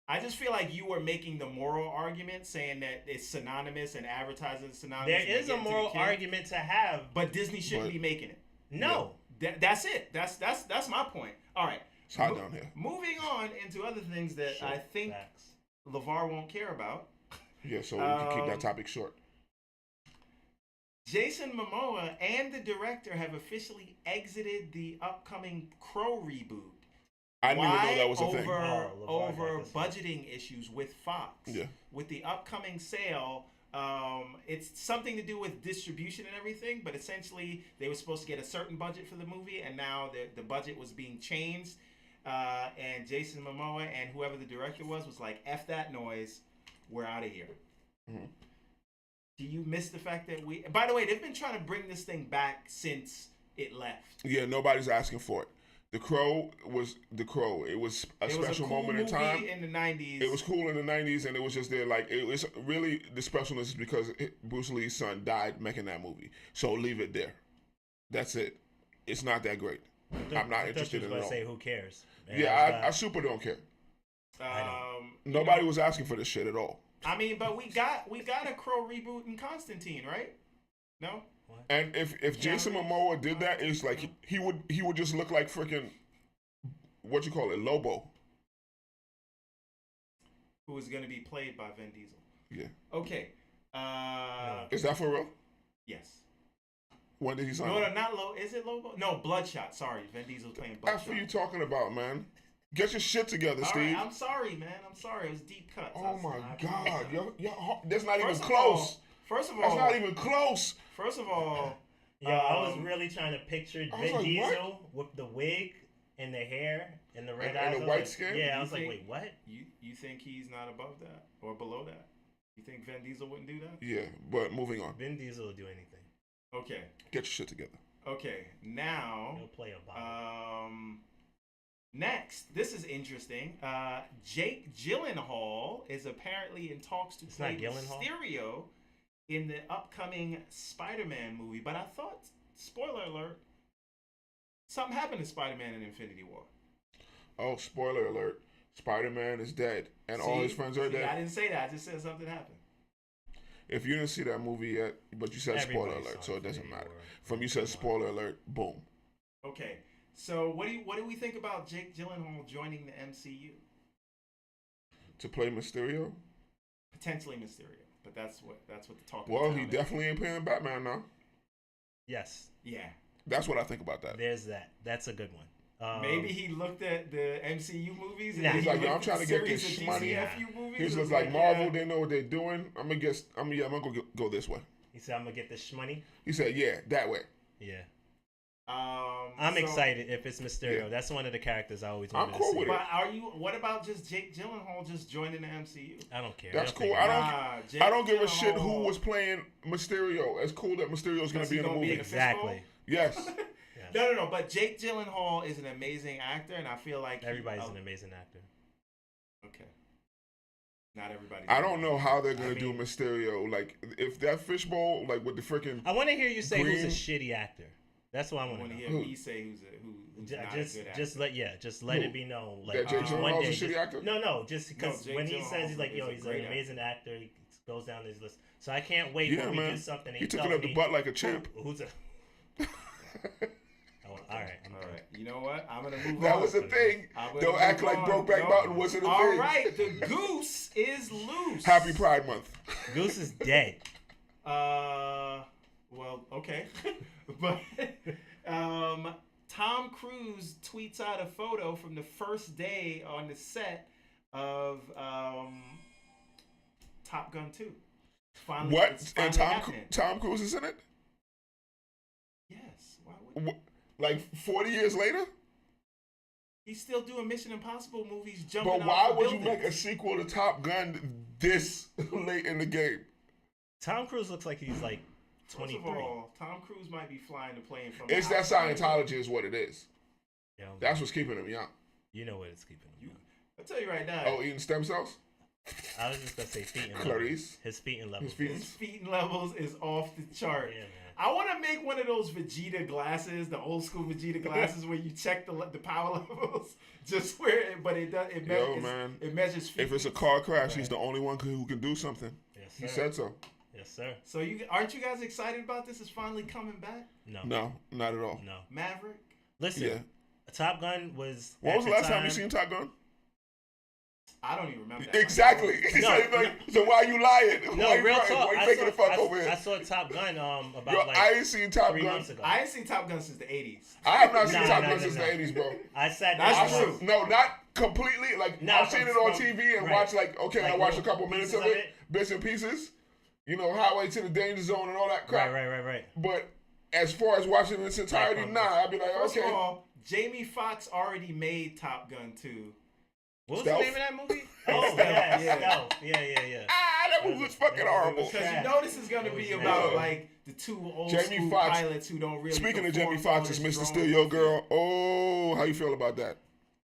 I just feel like you were making the moral argument, saying that it's synonymous and advertising is synonymous. There is a moral argument to have, but Disney shouldn't be making it. No, that's it. That's my point. All right, it's hot down here. Moving on into other things that I think LeVar won't care about. Yeah, so we can keep that topic short. Jason Momoa and the director have officially exited the upcoming Crow reboot. I didn't even know that was a thing. Over budgeting issues with Fox. Yeah. With the upcoming sale, it's something to do with distribution and everything, but essentially they were supposed to get a certain budget for the movie, and now the budget was being changed. And Jason Momoa and whoever the director was like, F that noise, we're out of here. Mm-hmm. Do you miss the fact that by the way, they've been trying to bring this thing back since it left. Yeah, nobody's asking for it. The Crow was The Crow. It was a special moment in time. In the 90s. It was cool in the 90s, and it was just there. Like, it was really, the specialness is because Bruce Lee's son died making that movie. So leave it there. That's it. It's not that great. I'm not interested in it at all. Say, who cares? Man, yeah, I super don't care. Nobody was asking for this shit at all. I mean, but we got a Crow reboot in Constantine, right? No. And if Jason Momoa did that, it's like he would just look like freaking what you call it, Lobo, who is going to be played by Vin Diesel. Yeah. Okay. Is that for real? Yes. When did he sign? No, not Lobo. Is it Lobo? No, Bloodshot. Sorry, Vin Diesel playing Bloodshot. That's what you talking about, man. Get your shit together, Steve. Right, I'm sorry, man. I'm sorry. It was deep cuts. Oh my God, that's not even close. First of all, that's not even close. First of all, I was really trying to picture Vin Diesel with the wig and the hair and the red eyes and the white skin. Yeah, I was like, wait, what? You think he's not above that or below that? You think Vin Diesel wouldn't do that? Yeah, but moving on. Vin Diesel will do anything. Okay. Get your shit together. Okay, now he'll play a bottle. Next, this is interesting. Jake Gyllenhaal is apparently in talks to play Mysterio in the upcoming Spider-Man movie. But I thought, spoiler alert, something happened to Spider-Man in Infinity War. Oh, spoiler alert. Spider-Man is dead, and all his friends are dead. I didn't say that. I just said something happened. If you didn't see that movie yet, but you said spoiler alert, so it doesn't matter. From you said spoiler alert, boom. Okay. So what do we think about Jake Gyllenhaal joining the MCU? To play Mysterio? Potentially Mysterio, but that's what the talk. Well, he definitely ain't playing Batman now. Yes. Yeah. That's what I think about that. There's that. That's a good one. Maybe he looked at the MCU movies and he's like, yo, I'm trying to get this money. He's just like Marvel, they know what they're doing. I'm gonna go this way. He said, I'm gonna get this shmoney. He said, yeah, that way. Yeah. I'm excited if it's Mysterio. Yeah. That's one of the characters I always wanted to see. But what about just Jake Gyllenhaal just joining the MCU? I don't care. That's cool. I don't give a shit who was playing Mysterio. It's cool that Mysterio's going to be in the movie. Exactly. Yes. No. But Jake Gyllenhaal is an amazing actor, and I feel like everybody's an amazing actor. Okay. Not everybody. I don't know how they're gonna do Mysterio. Like, if that fishbowl, like with the freaking. I want to hear you say who's a shitty actor. That's what I want to know. Hear me say who's not a good actor. Just let it be known. Like, that Jake Gyllenhaal's a shitty actor. No, just because when he says he's like, he's an amazing actor, he goes down his list. So I can't wait when we do something. He took it up the butt like a champ. Who's a? All right. You know what? I'm gonna move on. That was the thing. Don't act like Brokeback Mountain wasn't a thing. All right, the goose is loose. Happy Pride Month. Goose is dead. Well, okay, but Tom Cruise tweets out a photo from the first day on the set of Top Gun 2. Finally, what? And Tom Cruise is in it? Yes. Why would? Like 40 years later? He's still doing Mission Impossible movies, jumping off But why would buildings. you make a sequel to Top Gun this late in the game? Tom Cruise looks like he's like 23. First of all, Tom Cruise might be flying the plane from. It's that Scientology is what it is. Yeah, that's what's keeping him young. You know what it's keeping him young. I'll tell you right now. Oh, eating stem cells? I was just gonna say feeding Clarice. His feeding levels. His feeding levels is off the chart. Yeah, man. I want to make one of those Vegeta glasses, the old school Vegeta glasses, where you check the power levels, just where, it does. It measures. If it's a car crash, he's the only one who can do something. Yes, sir. He said so. Yes, sir. So aren't you guys excited about this? It's finally coming back. No, not at all. No. Maverick. Listen, Top Gun was. When was the last time you seen Top Gun? I don't even remember that. Exactly. So why are you lying? No, real talk. Why you making the fuck over here? I saw Top Gun I ain't seen Top 3 Gun. months ago. I ain't seen Top Gun since the 80s. I have not seen Top Gun since the 80s, bro. I sat down. That's true. No, not completely. Like, I've seen it on TV and watched, I watched a couple minutes of it, bits and pieces. You know, Highway to the Danger Zone and all that crap. Right. But as far as watching in its entirety, I'd be like, First of all, Jamie Foxx already made Top Gun 2. What was Stealth? the name of that movie? Oh, yeah. Stealth. Yeah. That movie was fucking horrible. Because you know this is going to be about, like, the two old school pilots who don't really. Speaking of Jamie Foxx, is Mr. Steal Your Girl. Oh, how you feel about that?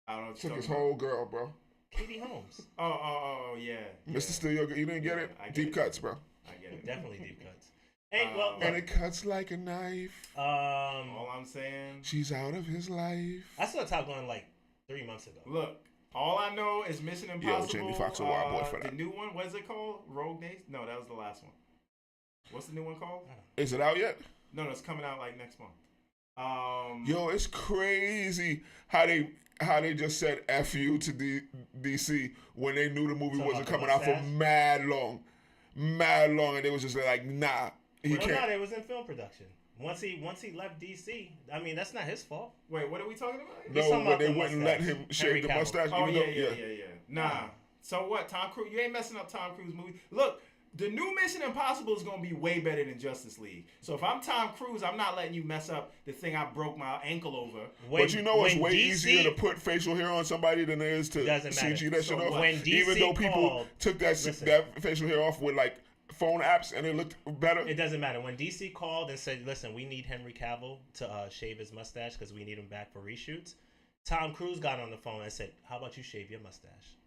I don't know. Took his whole girl, bro. Katie Holmes. Oh, yeah. Mr. Steal Your Girl. You didn't get it? Deep cuts, bro. I get it. Definitely deep cuts. Hey, well, and it cuts like a knife. All I'm saying. She's out of his life. I saw Top Gun like 3 months ago. Look. All I know is Mission Impossible. Jamie Foxx a wild boy for that. The new one, what is it called? Rogue Nation? No, that was the last one. What's the new one called? Is it out yet? No, it's coming out like next month. Yo, it's crazy how they just said F you to DC when they knew the movie wasn't coming out for mad long, and they was just like, nah, he can't. No, it was in film production. Once he left DC, I mean, that's not his fault. Wait, what are we talking about? No, but they wouldn't let him shave the mustache. Oh, yeah. Nah. So what, Tom Cruise? You ain't messing up Tom Cruise movie. Look, the new Mission Impossible is going to be way better than Justice League. So if I'm Tom Cruise, I'm not letting you mess up the thing I broke my ankle over. But you know it's way easier to put facial hair on somebody than it is to CG that shit off. Even though people took that facial hair off with like phone apps and it looked better. It doesn't matter. When DC called and said, listen, we need Henry Cavill to shave his mustache because we need him back for reshoots, Tom Cruise got on the phone and said, how about you shave your mustache?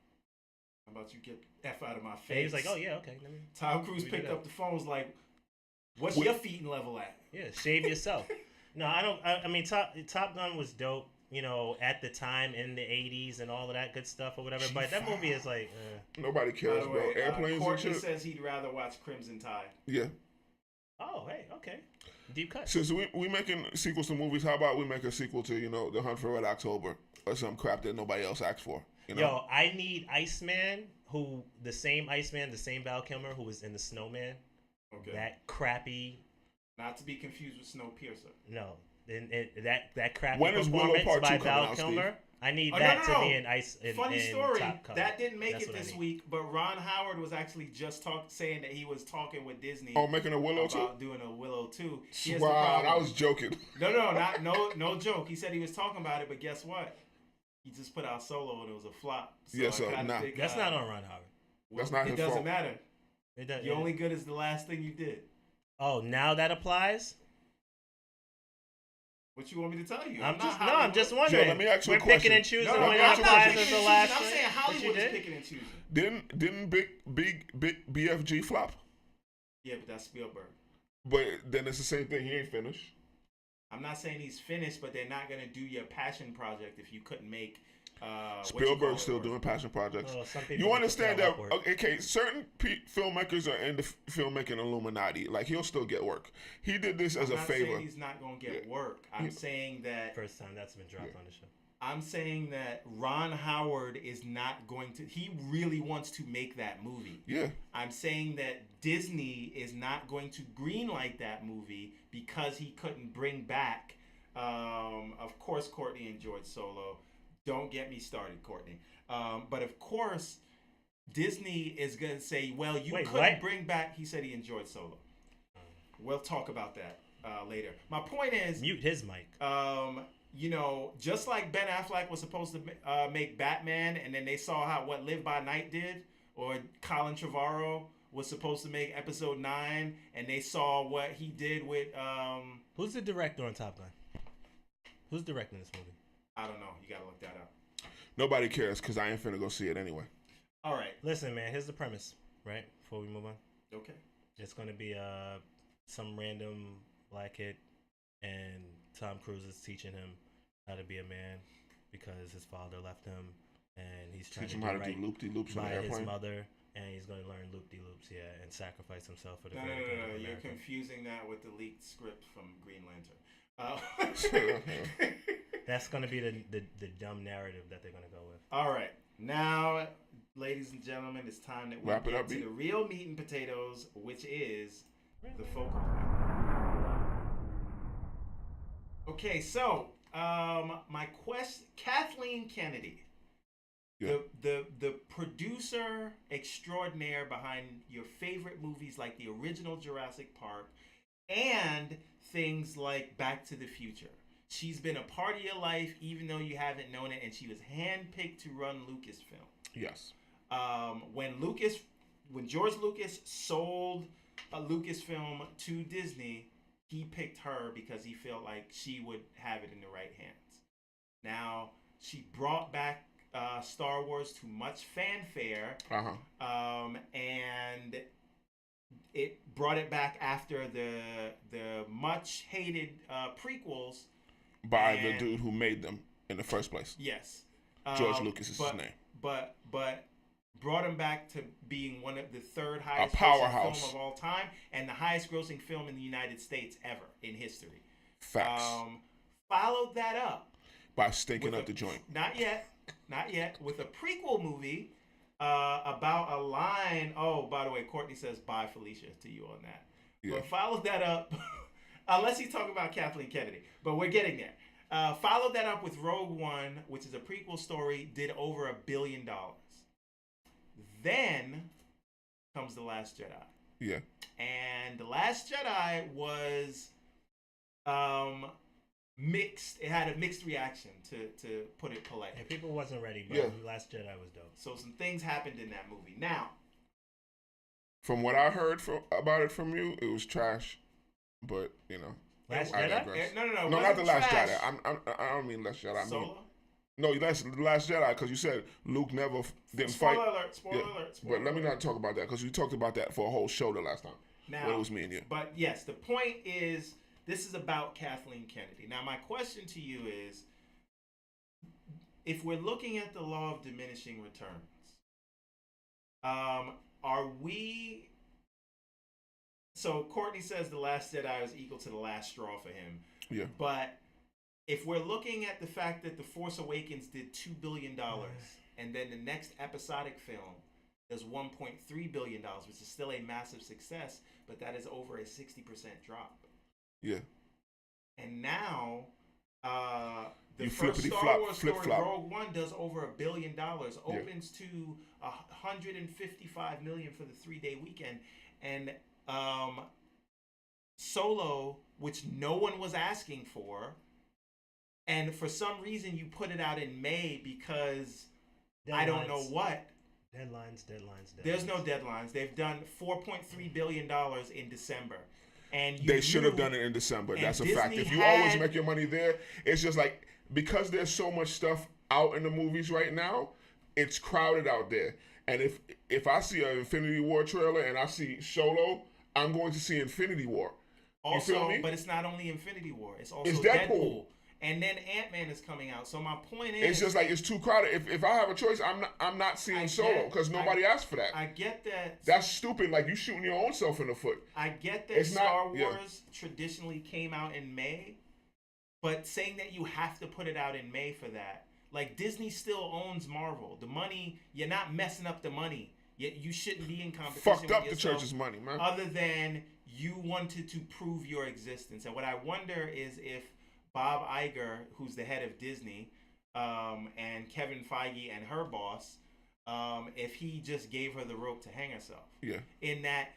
How about you get F out of my face? And he was like, oh, yeah, okay. Tom Cruise picked up the phone, was like, what's your feeding level at? Yeah, shave yourself. No, I mean, Top Gun was dope, you know, at the time in the 80s and all of that good stuff or whatever. But that movie is like... Nobody cares, bro. Airplanes Courtney and shit. says he'd rather watch Crimson Tide. Yeah. Oh, hey, okay. Deep cut. Since we making sequels to movies, how about we make a sequel to, you know, The Hunt for Red October or some crap that nobody else asked for? You know? Yo, I need Iceman, the same Val Kilmer who was in The Snowman. Okay. That crappy... Not to be confused with Snowpiercer. No. in that crappy When is Willow performance Part by 2 coming Val out, Kilmer. Steve? I need Oh, that no. to be in ice. Funny in story, top cover. that didn't make That's it what I this need. week, but Ron Howard was actually just saying that he was talking with Disney Oh, making a Willow too? about doing a Willow too. Here's the Wow, problem. I was joking. No joke. He said he was talking about it, but guess what? He just put out Solo and it was a flop. So Yeah, so I kinda nah. think, That's not on Ron Howard. That's not it his doesn't fault. matter. It does, You're only good as the last thing you did. Oh, now that applies. What you want me to tell you? I'm not just Hollywood. wondering. Joe, let me ask you a We're picking question. and choosing No, when let it me ask you a applies question. as the I'm last saying one. What you Hollywood is did? picking and choosing. Didn't big BFG flop? Yeah, but that's Spielberg. But then it's the same thing. He ain't finished. I'm not saying he's finished, but they're not gonna do your passion project if you couldn't make. Spielberg's still doing passion projects. Oh, some people You look understand at that? work. Okay, certain filmmakers are in the filmmaking Illuminati. Like he'll still get work. He did this as I'm a not favor. saying he's not gonna get work. I'm saying that. First time that's been dropped on the show. I'm saying that Ron Howard is not going to. He really wants to make that movie. Yeah. I'm saying that Disney is not going to greenlight that movie because he couldn't bring back. Of course, Courtney enjoyed Solo. Don't get me started, Courtney. But of course, Disney is going to say, well, you couldn't bring back. He said he enjoyed Solo. We'll talk about that later. My point is. Mute his mic. You know, just like Ben Affleck was supposed to make Batman, and then they saw what Live by Night did, or Colin Trevorrow was supposed to make Episode 9, and they saw what he did with. Who's the director on Top Gun? Who's directing this movie? I don't know. You gotta look that up. Nobody cares because I ain't finna go see it anyway. All right. Listen, man. Here's the premise, right? Before we move on. Okay. It's gonna be some random black kid, and Tom Cruise is teaching him how to be a man because his father left him, and he's trying Teach him to how do to right do loop-de-loops on by the his airplane. mother, and he's going to learn loop-de-loops, and sacrifice himself for the No. greater good of You're America. confusing that with the leaked script from Green Lantern. That's going to be the dumb narrative that they're going to go with. All right. Now, ladies and gentlemen, it's time that we Wrap it get up, to B. the real meat and potatoes, which is the focal point. Okay, so my question, Kathleen Kennedy, Yeah. the producer extraordinaire behind your favorite movies like the original Jurassic Park and things like Back to the Future. She's been a part of your life even though you haven't known it, and she was handpicked to run Lucasfilm. Yes. When George Lucas sold Lucasfilm to Disney, he picked her because he felt like she would have it in the right hands. Now, she brought back Star Wars to much fanfare, and it brought it back after the much hated prequels by the dude who made them in the first place. Yes, George Lucas is his name. But brought him back to being one of the third highest powerhouse grossing film of all time and the highest grossing film in the United States ever in history. Facts. Followed that up by stinking up the joint. Not yet. With a prequel movie about a line. Oh, by the way, Courtney says bye, Felicia, to you on that. Yeah. But followed that up, unless he's talking about Kathleen Kennedy, but we're getting there. Followed that up with Rogue One, which is a prequel story, did over $1 billion. Then comes The Last Jedi. Yeah. And The Last Jedi was mixed. It had a mixed reaction, to put it politely. Yeah, people wasn't ready, but The Last Jedi was dope. So some things happened in that movie. Now, from what I heard about it from you, it was trash. But you know, Last I Jedi? digress. No, not the Last trash. Jedi. I don't mean Last Jedi. I mean, Solo? No, that's the Last Jedi, because you said Luke never didn't fight. Spoiler alert. But let me not talk about that, because we talked about that for a whole show the last time. Now, when it was me and you. But yes, the point is, this is about Kathleen Kennedy. Now, my question to you is, if we're looking at the law of diminishing returns, are we... So Courtney says The Last Jedi is equal to the last straw for him. Yeah. But if we're looking at the fact that The Force Awakens did $2 billion, and then the next episodic film does $1.3 billion, which is still a massive success, but that is over a 60% drop. Yeah. and now the You first Star flippity-flop, Wars story, flip-flop. Rogue One, does over $1 billion, opens to $155 million for the 3-day weekend, and Solo, which no one was asking for, and for some reason you put it out in May because I don't know what. Deadlines. There's no deadlines. They've done $4.3 billion in December. And They should have done it in December. That's a fact. If you always make your money there, it's just like, because there's so much stuff out in the movies right now, it's crowded out there. And if I see an Infinity War trailer and I see Solo, I'm going to see Infinity War. Also, you feel me? But it's not only Infinity War. It's also It's Deadpool. Deadpool. And then Ant-Man is coming out. So my point is, It's just like, it's too crowded. If I have a choice, I'm not seeing Solo because nobody asked for that. I get that. That's stupid. Like, you shooting your own self in the foot. I get that It's not- Star yeah. Wars traditionally came out in May, but saying that you have to put it out in May for that, like, Disney still owns Marvel. The money, you're not messing up the money. Yet you shouldn't be in competition. Fucked up with the yourself church's money, man. Other than you wanted to prove your existence. And what I wonder is if Bob Iger, who's the head of Disney, and Kevin Feige and her boss, if he just gave her the rope to hang herself. Yeah. In that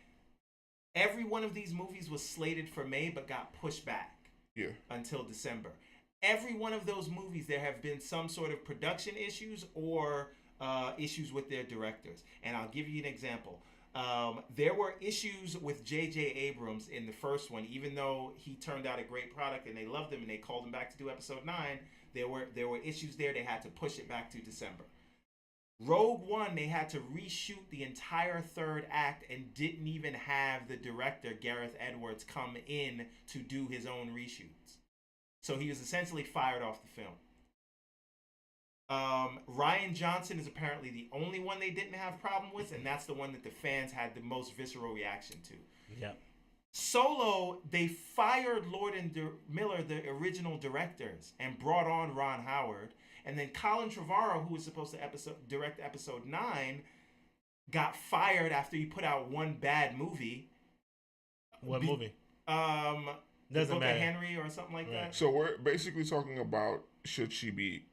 every one of these movies was slated for May but got pushed back. Yeah. Until December. Every one of those movies, there have been some sort of production issues or issues with their directors. And I'll give you an example. There were issues with J.J. Abrams in the first one, even though he turned out a great product and they loved him and they called him back to do episode 9. There were issues there. They had to push it back to December. Rogue One, they had to reshoot the entire third act and didn't even have the director, Gareth Edwards, come in to do his own reshoots. So he was essentially fired off the film. Rian Johnson is apparently the only one they didn't have problem with, and that's the one that the fans had the most visceral reaction to. Yeah. Solo, they fired Lord and Miller, the original directors, and brought on Ron Howard. And then Colin Trevorrow, who was supposed to direct episode 9, got fired after he put out one bad movie. What movie? Doesn't Book matter. Of Henry or something like that. So we're basically talking about, should she be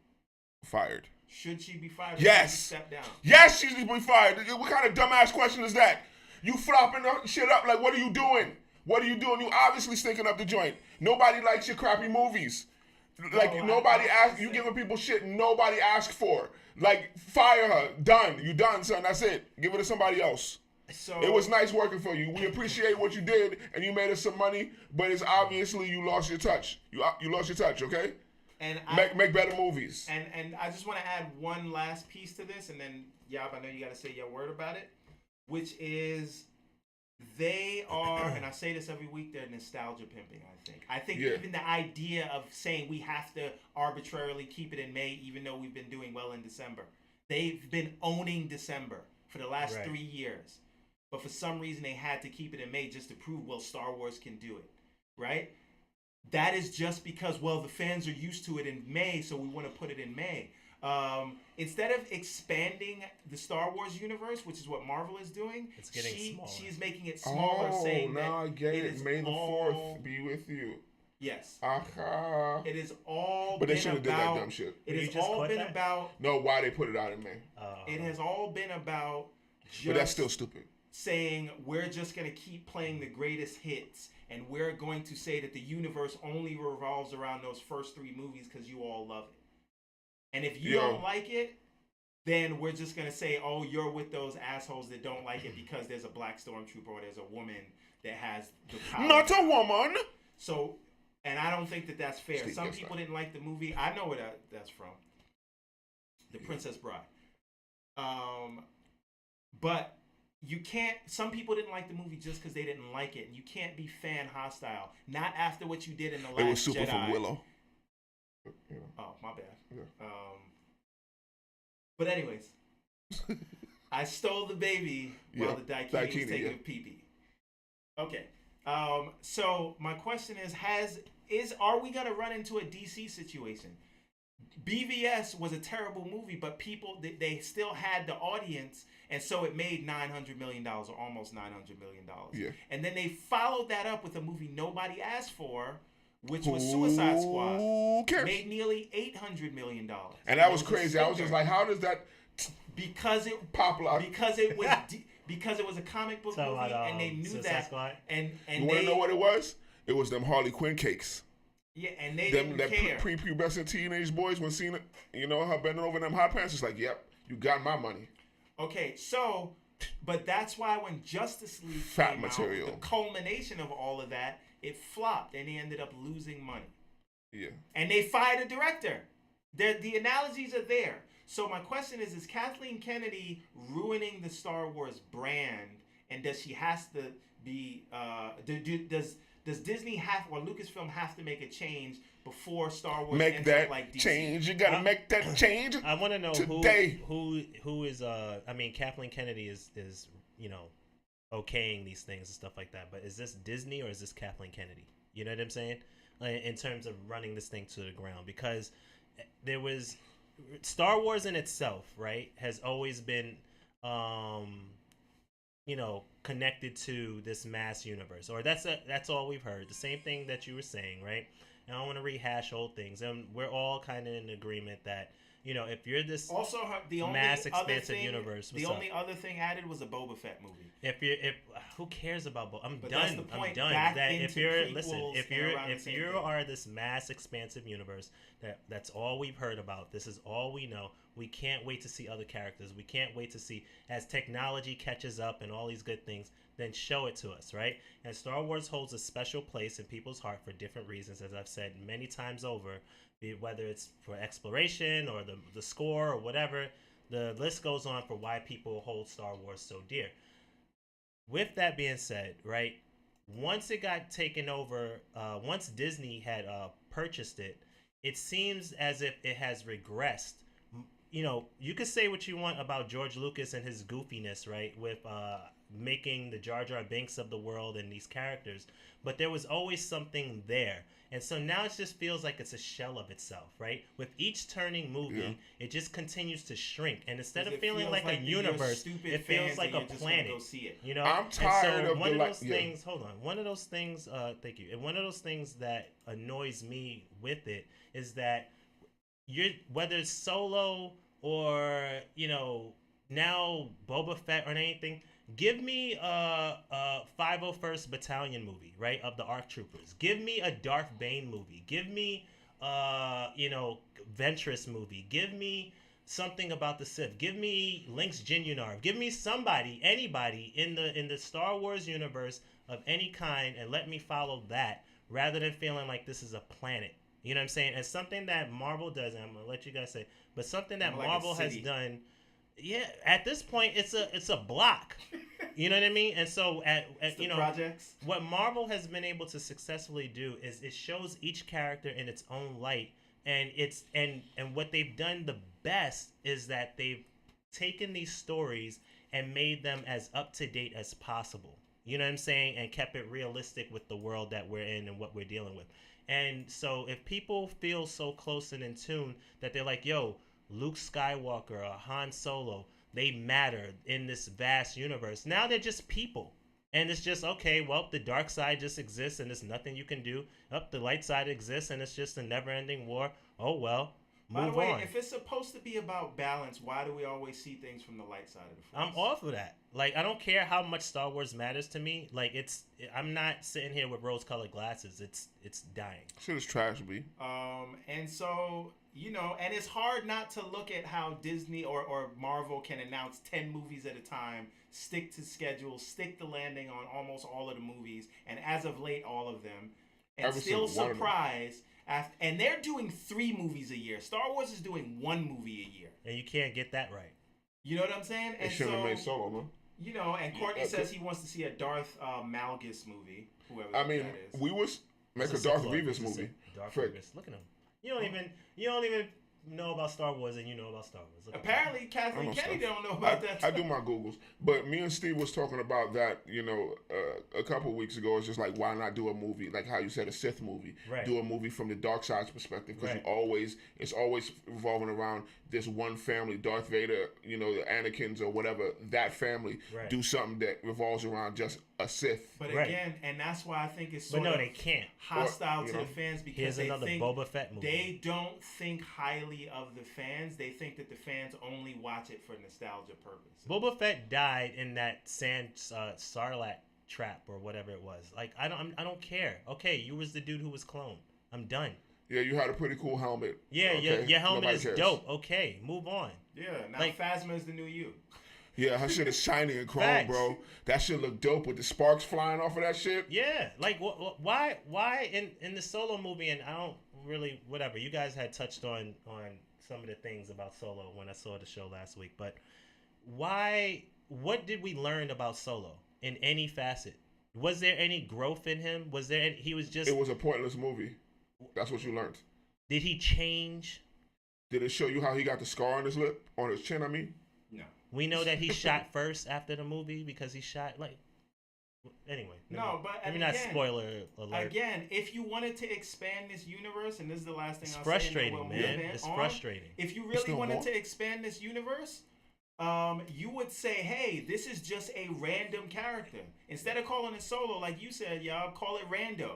fired? Should she be fired? Yes. Step down. Yes, she should be fired. What kind of dumbass question is that? You flopping the shit up. Like, what are you doing? What are you doing? You obviously stinking up the joint. Nobody likes your crappy movies. Like, nobody asked. You giving people shit nobody asked for. Like, fire her. Done. You done, son. That's it. Give it to somebody else. So it was nice working for you. We appreciate what you did, and you made us some money. But it's obviously you lost your touch. You lost your touch. Okay. And make better movies. And I just want to add one last piece to this, and then Yab, I know you got to say your word about it, which is they are, and I say this every week, they're nostalgia pimping. I think even the idea of saying we have to arbitrarily keep it in May, even though we've been doing well in December, they've been owning December for the last 3 years, but for some reason they had to keep it in May just to prove, well, Star Wars can do it, right? That is just because, well, the fans are used to it in May, so we want to put it in May. Instead of expanding the Star Wars universe, which is what Marvel is doing, it's getting smaller. She's making it smaller, saying now that I get it is May the 4th be with you. Yes. It is all but they should have did that dumb shit. It has all been about... No, why they put it out in May. It has all been about just... But that's still stupid. Saying, we're just going to keep playing the greatest hits, and we're going to say that the universe only revolves around those first 3 movies because you all love it. And if you don't like it, then we're just going to say, oh, you're with those assholes that don't like it because there's a black stormtrooper or there's a woman that has the power. Not a woman! So, and I don't think that that's fair. Some people didn't like the movie. I know where that's from. The Princess Bride. But you can't, some people didn't like the movie just because they didn't like it. And you can't be fan hostile. Not after what you did in The Last Jedi. It was super from Willow. Yeah. Oh, my bad. Yeah. But anyways, I stole the baby while the Daikini was taking a pee-pee. Okay. So my question is are we gonna run into a DC situation? BVS was a terrible movie, but people they still had the audience, and so it made $900 million or almost $900 million. Yeah. And then they followed that up with a movie nobody asked for, which was Suicide Squad, Who cares? made nearly $800 million. And that was crazy. I was just like, how does that because it popular? because it was because it was a comic book movie, and they knew that. And you want to know what it was? It was them Harley Quinn cakes. Yeah, and they didn't care. Prepubescent teenage boys when seeing it, her bending over them hot pants. It's like, yep, you got my money. Okay, so, but that's why when Justice League came out, the culmination of all of that, it flopped, and they ended up losing money. Yeah. And they fired a director. The analogies are there. So my question is Kathleen Kennedy ruining the Star Wars brand, and does she has to be, does Disney or Lucasfilm have to make a change before Star Wars ends up like DC? Change? You gotta make that change. I want to know today. who is I mean, Kathleen Kennedy is okaying these things and stuff like that. But is this Disney or is this Kathleen Kennedy? You know what I'm saying? In terms of running this thing to the ground, because there was Star Wars in itself, right, has always been connected to this mass universe, or that's all we've heard. The same thing that you were saying, right? And I don't want to rehash old things, and we're all kind of in agreement that if you're this also the only mass expansive universe, the only other thing added was a Boba Fett movie. If who cares about Boba? I'm done. I'm done. That if you are this mass expansive universe, that's all we've heard about. This is all we know. We can't wait to see other characters. We can't wait to see as technology catches up and all these good things. Then show it to us, right? And Star Wars holds a special place in people's heart for different reasons, as I've said many times over. Whether it's for exploration or the score or whatever, the list goes on for why people hold Star Wars so dear. With that being said, right, once it got taken over, once Disney had purchased it, it seems as if it has regressed. You could say what you want about George Lucas and his goofiness, right, with making the Jar Jar Binks of the world and these characters, but there was always something there. And so now it just feels like it's a shell of itself, right? With each turning movie, it just continues to shrink. And instead of feeling like a universe, it feels like a planet. I'm tired of one of those things. Hold on. One of those things. Thank you. And one of those things that annoys me with it is that whether it's Solo or now Boba Fett or anything. Give me a 501st Battalion movie, right, of the ARC Troopers. Give me a Darth Bane movie. Give me, Ventress movie. Give me something about the Sith. Give me Link's Jyn. Give me anybody in the Star Wars universe of any kind, and let me follow that rather than feeling like this is a planet. You know what I'm saying? It's something that Marvel does, and I'm gonna let you guys say, but something that Marvel has done. Yeah, at this point, it's a block. You know what I mean? And so projects. What Marvel has been able to successfully do is it shows each character in its own light, and what they've done the best is that they've taken these stories and made them as up to date as possible. You know what I'm saying? And kept it realistic with the world that we're in and what we're dealing with. And so if people feel so close and in tune that they're like, yo, Luke Skywalker or Han Solo, they matter in this vast universe. Now they're just people. And it's just, okay, well, the dark side just exists and there's nothing you can do. The light side exists and it's just a never-ending war. Oh, well, move on. By the way, if it's supposed to be about balance, why do we always see things from the light side of the force? I'm off of that. Like, I don't care how much Star Wars matters to me. Like, I'm not sitting here with rose-colored glasses. It's dying. Shit is trash, B. And so... and it's hard not to look at how Disney or Marvel can announce 10 movies at a time, stick to schedule, stick the landing on almost all of the movies, and as of late, all of them, and still surprise. And they're doing 3 movies a year. Star Wars is doing 1 movie a year. And you can't get that right. You know what I'm saying? They shouldn't have made Solo, man. And Courtney says he wants to see a Darth Malgus movie, whoever that is. We was make a Darth Reeves movie. Darth Reeves. Look at him. You don't even know about Star Wars and you know about Star Wars. Look at Apparently, Kathleen Kennedy don't know about that. I do my Googles. But me and Steve was talking about that, a couple of weeks ago. It's just like, why not do a movie, like how you said, a Sith movie. Right. Do a movie from the dark side's perspective. Because Right. it's always revolving around this one family, Darth Vader, the Anakins or whatever, that family. Right. Do something that revolves around just a Sith. But Right. again, and that's why I think it's But sort no, of they can't. hostile to the fans because Here's they another think Boba Fett movie. they don't think highly of the fans. They think that the fans only watch it for nostalgia purposes. Boba Fett died in that sand sarlacc trap or whatever it was. Like I don't care. Okay, you was the dude who was cloned. I'm done. Yeah, you had a pretty cool helmet. Yeah, okay? your helmet Nobody is cares. dope. Okay, move on. Yeah, now Like- Phasma is the new you. Yeah, her shit is shiny and chrome, Facts. bro. That shit look dope with the sparks flying off of that shit. Yeah, like why in the Solo movie, and I don't really whatever. You guys had touched on some of the things about Solo when I saw the show last week, but what did we learn about Solo in any facet? Was there any growth in him? Was there he was just It was a pointless movie. That's what you learned. Did he change? Did it show you how he got the scar on his lip, on his chin? I mean, No. We know that he shot first after the movie because he shot like. Anyway, No, but maybe and not again, spoiler alert. Again, if you wanted to expand this universe, and this is the last thing It's I'll frustrating, say, and man. then we'll move It's on. frustrating. If you There's really no wanted more? to expand this universe, you would say, hey, this is just a random character. Instead of calling it Solo, like you said, y'all call it Rando.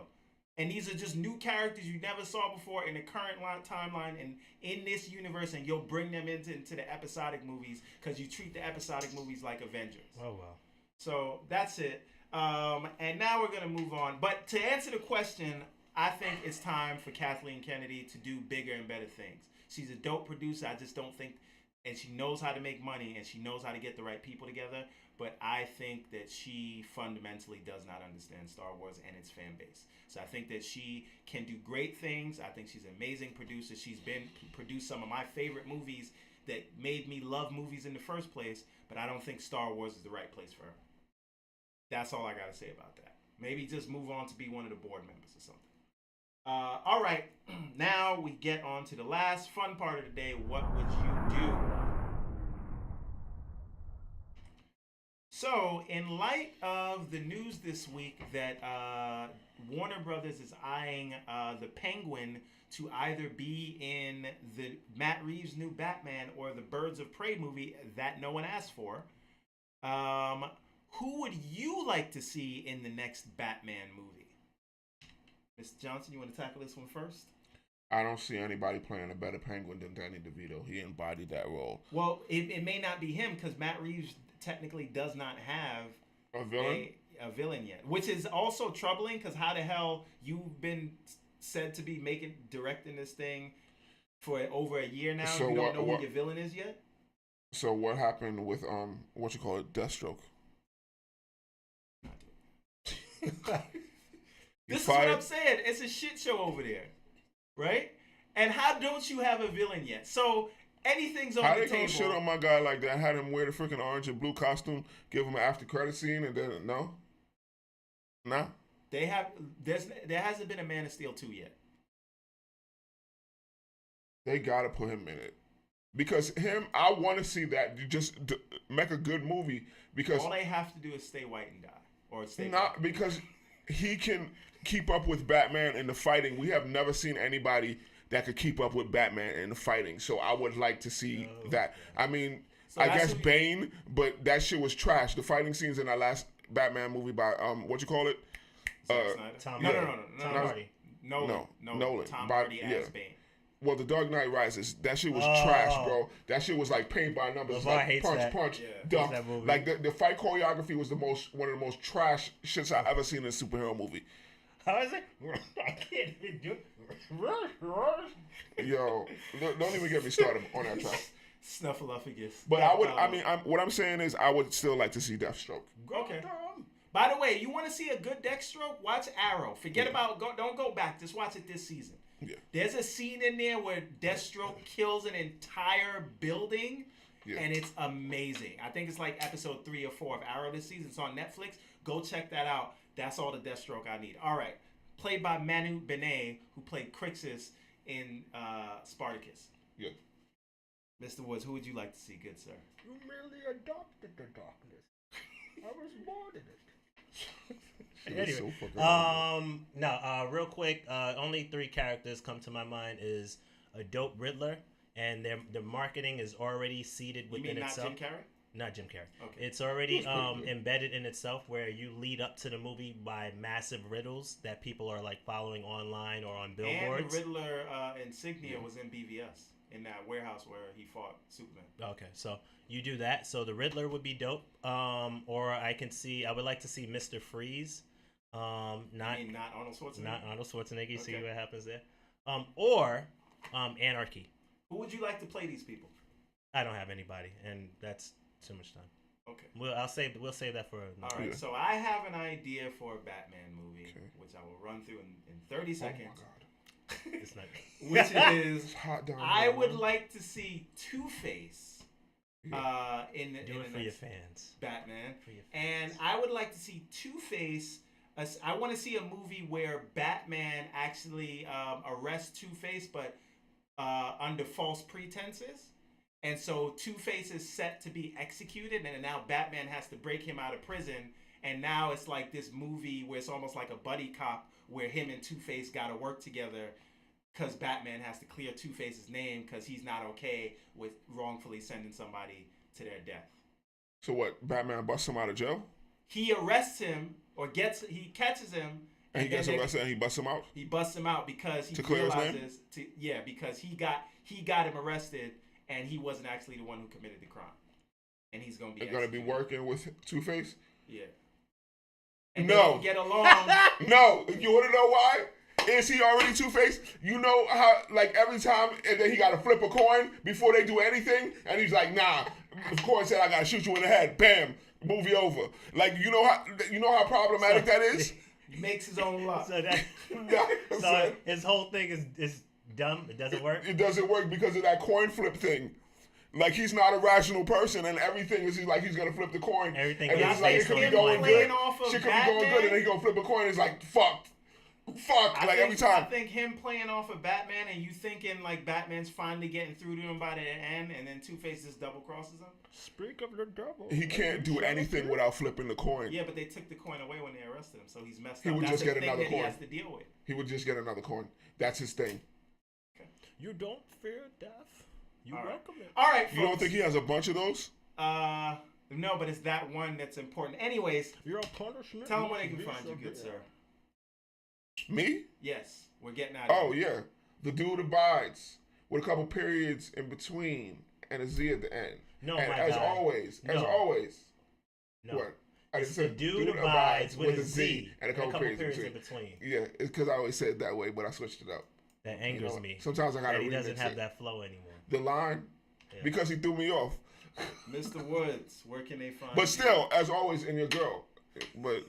And these are just new characters you never saw before in the current timeline and in this universe, and you'll bring them into the episodic movies because you treat the episodic movies like Avengers. Oh well. So that's it. And now we're going to move on. But to answer the question, I think it's time for Kathleen Kennedy to do bigger and better things. She's a dope producer. I just don't think, and she knows how to make money and she knows how to get the right people together. But I think that she fundamentally does not understand Star Wars and its fan base. So I think that she can do great things. I think she's an amazing producer. She's produced some of my favorite movies that made me love movies in the first place. But I don't think Star Wars is the right place for her. That's all I got to say about that. Maybe just move on to be one of the board members or something. All right. Now we get on to the last fun part of the day. What would you do? So, in light of the news this week that Warner Brothers is eyeing the Penguin to either be in the Matt Reeves' new Batman or the Birds of Prey movie that no one asked for, who would you like to see in the next Batman movie? Mr. Johnson, you want to tackle this one first? I don't see anybody playing a better Penguin than Danny DeVito. He embodied that role. Well, it may not be him because Matt Reeves technically does not have A villain? a villain yet, which is also troubling because how the hell you've been said to be directing this thing for over a year now? So you don't know what- who your villain is yet? So what happened with Deathstroke? This is what I'm saying. It's a shit show over there, right? And how don't you have a villain yet? So anything's on How the they gonna table. shit on my guy like that? Had him wear the freaking orange and blue costume, give him an after credit scene, and then no, nah. There hasn't been a Man of Steel 2 yet. They gotta put him in it because I want to see that. You just make a good movie because All they have to do is stay white and die, or stay not black. because he can keep up with Batman in the fighting. We have never seen anybody that could keep up with Batman in the fighting. So I would like to see that. I mean, So I that's guess who you- Bane, but that shit was trash. The fighting scenes in that last Batman movie by what you call it? Zack Snyder? Tom No, Hardy. no. Tom Hardy. No. Nolan. Tom By- Hardy as yeah. Bane. Well, The Dark Knight Rises. That shit was Oh. trash, bro. That shit was like paint by numbers. LeVar Like hates punch, that. punch, Yeah. dunk. Hates that movie. Like the fight choreography was one of the most trash shits I've ever seen in a superhero movie. How is it? I can't even do it. Yo, don't even get me started on that track. Snuffleupagus. But what I'm saying is, I would still like to see Deathstroke. Okay. By the way, you want to see a good Deathstroke? Watch Arrow. Forget about don't go back. Just watch it this season. Yeah. There's a scene in there where Deathstroke kills an entire building, Yeah. and it's amazing. I think it's like episode 3 or 4 of Arrow this season. It's on Netflix. Go check that out. That's all the Deathstroke I need. All right. Played by Manu Benet, who played Crixus in Spartacus. Yeah. Mr. Woods, who would you like to see, good sir? You merely adopted the darkness. I was born in it. Anyway, real quick, only 3 characters come to my mind is a dope Riddler, and their marketing is already seated within itself. Not Jim Carrey? Not Jim Carrey. Okay. It's already embedded in itself, where you lead up to the movie by massive riddles that people are like following online or on billboards. And the Riddler insignia was in BVS, in that warehouse where he fought Superman. Okay, so you do that. So the Riddler would be dope. Or I would like to see Mr. Freeze. Not Arnold Schwarzenegger? Not Arnold Schwarzenegger. Okay. See what happens there. Or Anarchy. Who would you like to play these people? I don't have anybody, and that's too much time. Okay. We'll save that for all right. So I have an idea for a Batman movie, which I will run through in 30 seconds. Oh my God. It's not. Which is, hot down I here, would man. like to see Two-Face Do it in for your fans. Batman. For your And fans. I would like to see Two-Face. I want to see a movie where Batman actually arrests Two-Face, but under false pretenses. And so Two-Face is set to be executed, and now Batman has to break him out of prison. And now it's like this movie where it's almost like a buddy cop, where him and Two-Face got to work together because Batman has to clear Two-Face's name because he's not okay with wrongfully sending somebody to their death. So what? Batman busts him out of jail, He arrests him, or he catches him, and he gets arrested, and he busts him out. He busts him out because he To clear his name? realizes, because he got him arrested, and he wasn't actually the one who committed the crime, and he's gonna be. They're gonna be working with Two-Face. Yeah. And No. they don't get along. No, you want to know why? Is he already Two-Face? You know how, like, every time, and then he got to flip a coin before they do anything, and he's like, nah. The coin said, I got to shoot you in the head. Bam, movie over. Like, you know how problematic that is? He makes his own luck. So his whole thing is dumb. It doesn't work. It doesn't work because of that coin flip thing. Like, he's not a rational person, and everything is like he's gonna flip the coin. Everything and is it's like it based could on be the going coin. good. Off of Shit could be going good, and then he gonna flip a coin. And it's like fuck. Every time. I think him playing off of Batman and you thinking like Batman's finally getting through to him by the end, and then Two-Face just double crosses him. Speak of the devil. He can't do anything without flipping the coin. Yeah, but they took the coin away when they arrested him, so he's messed He up. would That's just the get thing another that coin. he has to deal with. He would just get another coin. That's his thing. You don't fear death. You All right. welcome it. All right, folks. You don't think he has a bunch of those? No, but it's that one that's important. Anyways, Your punishment. tell them where they must can be find you, good severe. sir. Me? Yes, we're getting out of Oh here. yeah, the dude abides with a couple periods in between and a Z at the end. No, and my as guy. always, No. what? I It's said the dude abides with a Z and a couple periods in in between. Yeah, it's because I always said it that way, but I switched it up. That angers me. Sometimes I gotta that he remix doesn't have it. that flow anymore. The line, Yeah. because he threw me off. Mr. Woods, where can they find you? But still, as always, in your girl. But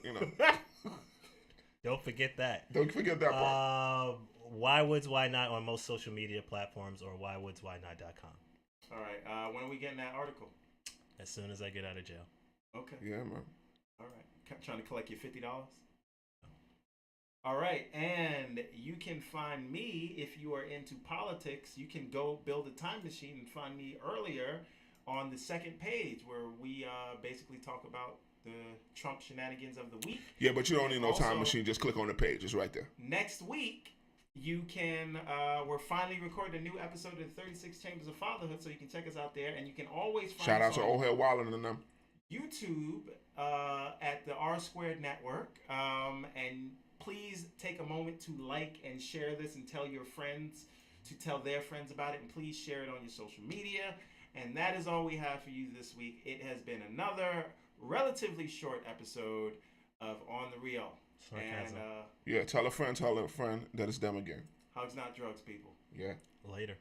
Don't forget that. don't forget that part. Why Woods, Why Not on most social media platforms, or whywoodswhynot.com. All right, when are we getting that article? As soon as I get out of jail. Okay. Yeah, man. All right. Trying to collect your $50? All right. And you can find me, if you are into politics, you can go build a time machine and find me earlier on the second page where we basically talk about the Trump shenanigans of the week. Yeah, but you don't need no time Also, machine. Just click on the page. It's right there. Next week, you can, we're finally recording a new episode of the 36 Chambers of Fatherhood, so you can check us out there. And you can always find Shout out us to on Old Head Wallen and them. YouTube at the R Squared Network. And please take a moment to like and share this and tell your friends to tell their friends about it. And please share it on your social media. And that is all we have for you this week. It has been another relatively short episode of On the Real. Sarcasm. And Yeah, tell a friend that it's them again. hugs, not drugs, people. Yeah. Later.